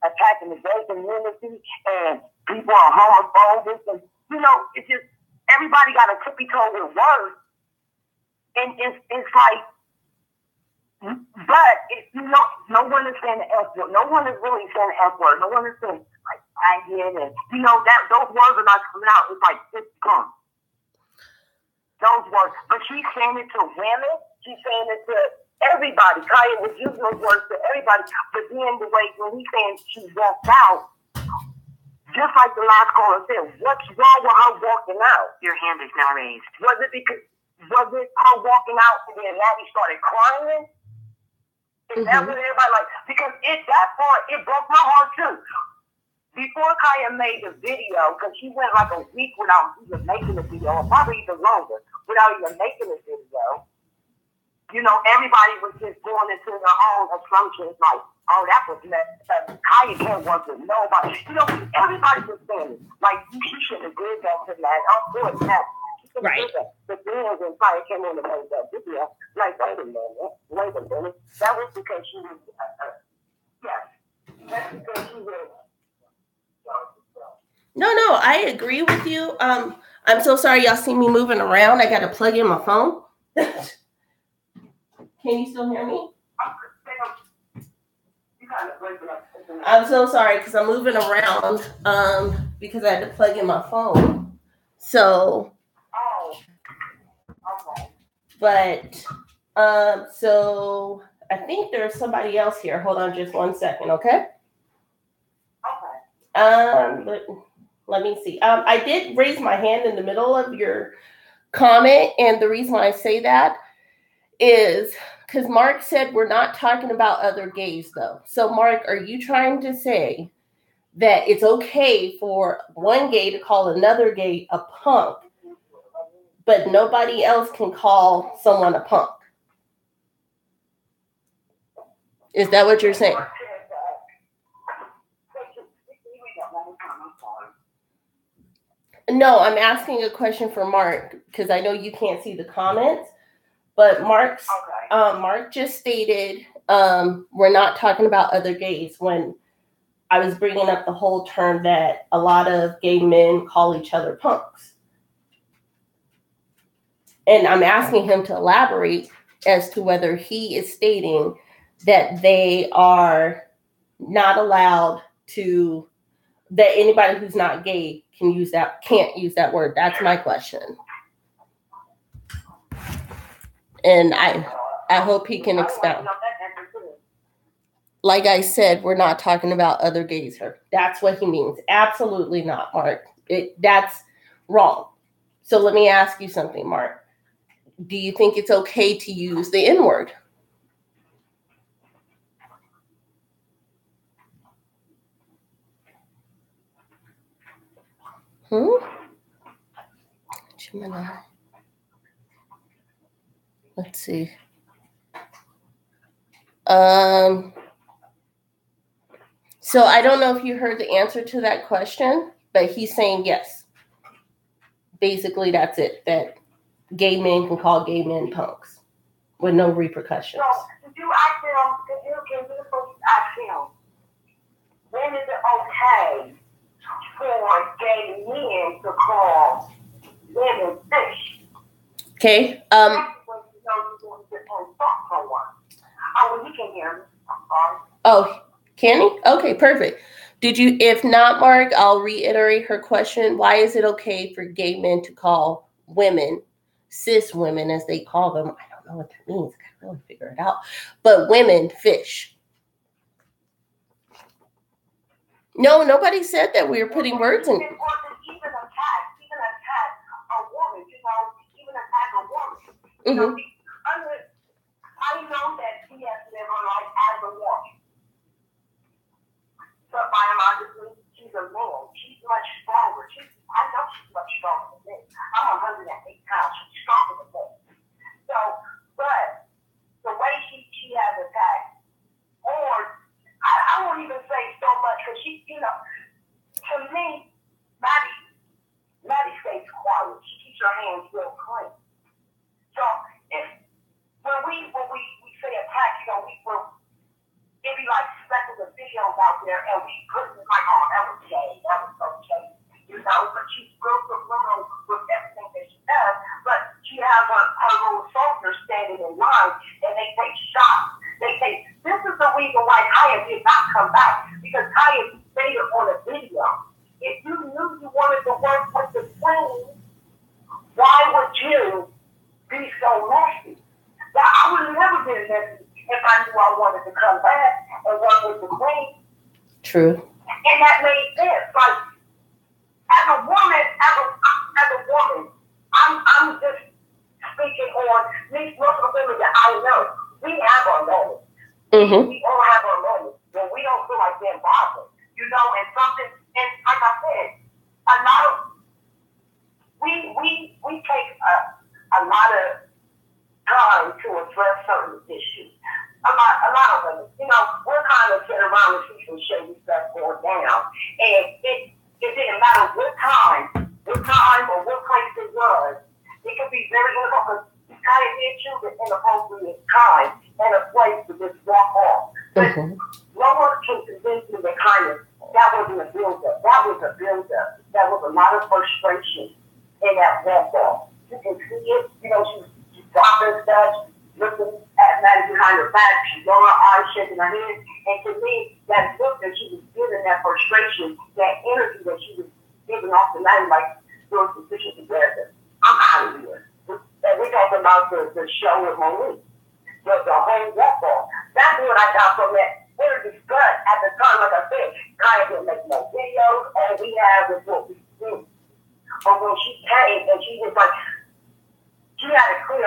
attacking the gay community and people are homophobic, and you know, it's just everybody got a tippy toe with words, and it's like. But you know, no one is saying the F word. No one is really saying the F word. No one is saying like I did, and you know that those words are not coming out. It's like it's gone. Those words, but she's saying it to women. She's saying it to everybody. Kaya was using those words to everybody. But then the way when he's saying she walked out, just like the last caller said, what's wrong with her walking out? Your hand is now raised. Was it her walking out and then Maddie started crying? Is that what everybody like? Because that part, it broke my heart too. Before Kaya made the video, because she went like a week without even making the video, or probably even longer, without even making the video, you know, everybody was just going into their own assumptions like, oh, that was messed up. Kaya can't work with nobody. You know, everybody was saying, like, she should have did that to that. Of course, that. Right. But then when Kaya came in and made that video, like, wait a minute. That was because she was, that's because she was. No, I agree with you. I'm so sorry y'all see me moving around. I got to plug in my phone. Can you still hear me? I'm so sorry because I'm moving around because I had to plug in my phone. So. But, so I think there's somebody else here. Hold on just 1 second, okay? Let me see. I did raise my hand in the middle of your comment, and the reason why I say that is because Mark said we're not talking about other gays, though. So, Mark, are you trying to say that it's okay for one gay to call another gay a punk, but nobody else can call someone a punk? Is that what you're saying? No, I'm asking a question for Mark because I know you can't see the comments, but Mark just stated we're not talking about other gays when I was bringing up the whole term that a lot of gay men call each other punks. And I'm asking him to elaborate as to whether he is stating that they are not allowed to, that anybody who's not gay can't use that word. That's my question. And I hope he can expound. Like I said, we're not talking about other gays here. That's what he means. Absolutely not, Mark. That's wrong. So let me ask you something, Mark. Do you think it's okay to use the N-word? Gemini. Let's see. So I don't know if you heard the answer to that question, but he's saying yes. Basically, that's it. That gay men can call gay men punks with no repercussions. So, can you ask him, when is it okay for gay men to call women fish? Okay. Oh, you can hear me. I'm sorry. Oh, can he? Okay, perfect. If not, Mark, I'll reiterate her question. Why is it okay for gay men to call women, cis women as they call them? I don't know what that means. I can't really figure it out. But women fish. No, nobody said that we were putting words in. Even attack a woman, even attack a woman. Mm-hmm. I know that he has lived her life as a woman. But biologically, she's a man. She's much stronger. I know she's much stronger than me. I'm 108 pounds. She's stronger than me. So, but the way she has attacked, or I won't even say so much because she, to me, Maddie stays quiet. She keeps her hands real clean. So when we say attack, it'd be like specking the videos out there and we put it like, oh, that was gay, that was so gay. But she's real subliminal with everything that she does. But she has her little soldiers standing in line and they take shots. This is the reason why Kaya did not come back, because Kaya stated on a video, if you knew you wanted to work with the queen, why would you be so messy? Now, I would have never been messy if I knew I wanted to come back and work with the queen. True. And that made sense. Like, as a woman, I'm just speaking on these most of the women that I know. We have our moments. Mm-hmm. We all have our moments when we don't feel like being bothered. And something, and like I said, a lot of we take a lot of time to address certain issues. A lot of women, we're kind of sitting around and see some shady stuff going down, and it didn't matter what time or what place it was. It could be very difficult because you kind of did choose an inappropriate time and a place to just walk off. But no one can convince me that that wasn't a build-up. That was a build-up. That was a lot of frustration in that walk off. You can see it. She's dropping stuff, looking at Maddie behind her back. She's on her eyes, shaking her head. And to me, that look that she was giving, that frustration, that energy that she was giving off the Maddie, like doing some pictures together. I'm out of here. And we're talking about the show with Monique. The whole walk off. That's what I got from that energy. But at the time, like I said, Kaya didn't make no videos. All we have is what we do. But when she came and she was like, she had to clear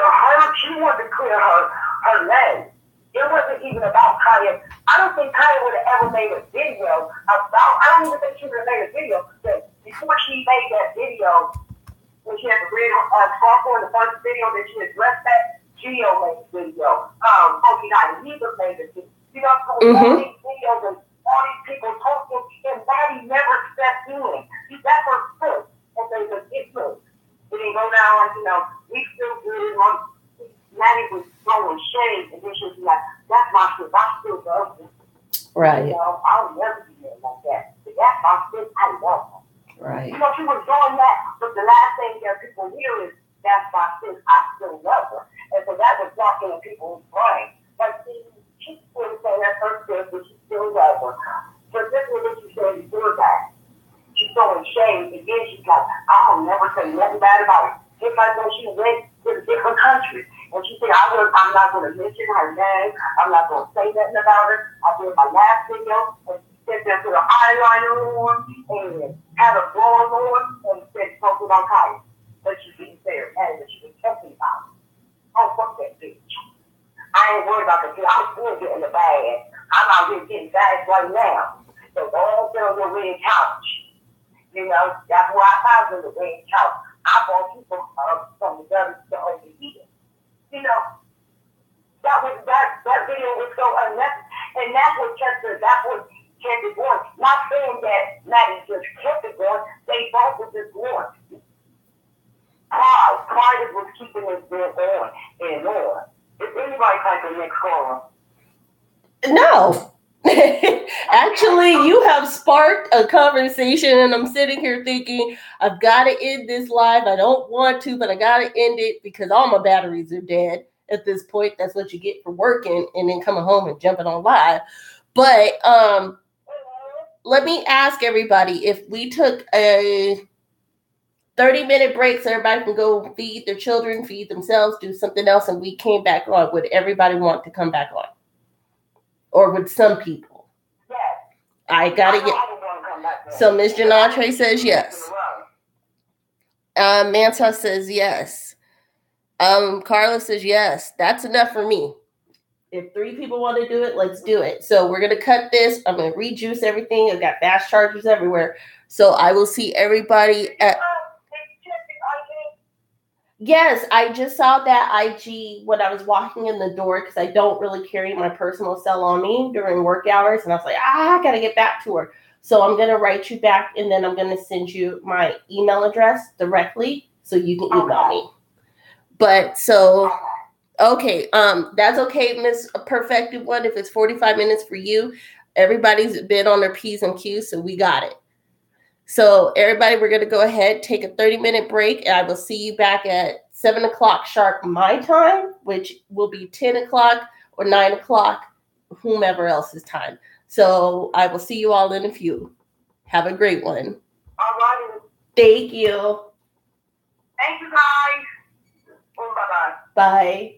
she wanted to clear her legs. It wasn't even about Kaya. I don't think Kaya would have ever made a video about, I don't even think she would have made a video. But before she made that video, when she had the red scarf on, the first video that she addressed that, Gio made the video. Funky Night, Neva made the video. All these videos and all these people talking, and Maddie never stepped in. That's her foot. And they just get moved. It didn't go down, we still good on. Maddie was throwing shade, and then she was like, that's my foot, I still love it. Right. I'll never be there like that. But that's my foot, I love her. Right. She was doing that, but the last thing that people hear is That's why I still love her. And so that was walking in people's brain. Like, she's still saying that first day, but she still loves her. But this is what she said before that. She's throwing shade, and then she's like, I'll never say nothing bad about it. Just like when she went to different countries. And she said, I'm not going to mention her name. I'm not going to say nothing about her. I did my last video, and she said there with her eyeliner on, and had a bra on, and said something on Kyle. But she didn't say her name, but she was talking about it. Oh, fuck that bitch. I ain't worried about the bitch. I'm still getting the bag. I'm out here getting bags right now. So don't sit on your red couch. You know, that's where I found in the red couch. I bought you from the guns to over here. You know, that video was so unnecessary. And that's what kept it going. Not saying that Maddie just kept it going. They both were just going. Pride is what's keeping this bill on and on. Is anybody typing next caller? No. Actually, you have sparked a conversation, and I'm sitting here thinking, I've got to end this live. I don't want to, but I got to end it because all my batteries are dead at this point. That's what you get for working and then coming home and jumping on live. But let me ask everybody, if we took a 30-minute break so everybody can go feed their children, feed themselves, do something else, and we came back on, would everybody want to come back on? Or would some people? Yes. I gotta get. So Ms. Janatre says yes. Manta says yes. Carla says yes. That's enough for me. If 3 people want to do it, let's do it. So we're gonna cut this. I'm gonna rejuice everything. I've got fast chargers everywhere. So I will see everybody at. Yes, I just saw that IG when I was walking in the door because I don't really carry my personal cell on me during work hours. And I was like, I got to get back to her. So I'm going to write you back, and then I'm going to send you my email address directly so you can email me. But so, okay, that's okay, Miss Perfected One. If it's 45 minutes for you, everybody's been on their P's and Q's, so we got it. So everybody, we're going to go ahead, take a 30-minute break, and I will see you back at 7 o'clock sharp my time, which will be 10 o'clock or 9 o'clock, whomever else's time. So I will see you all in a few. Have a great one. All right. Thank you. Thank you, guys. Bye-bye. Bye.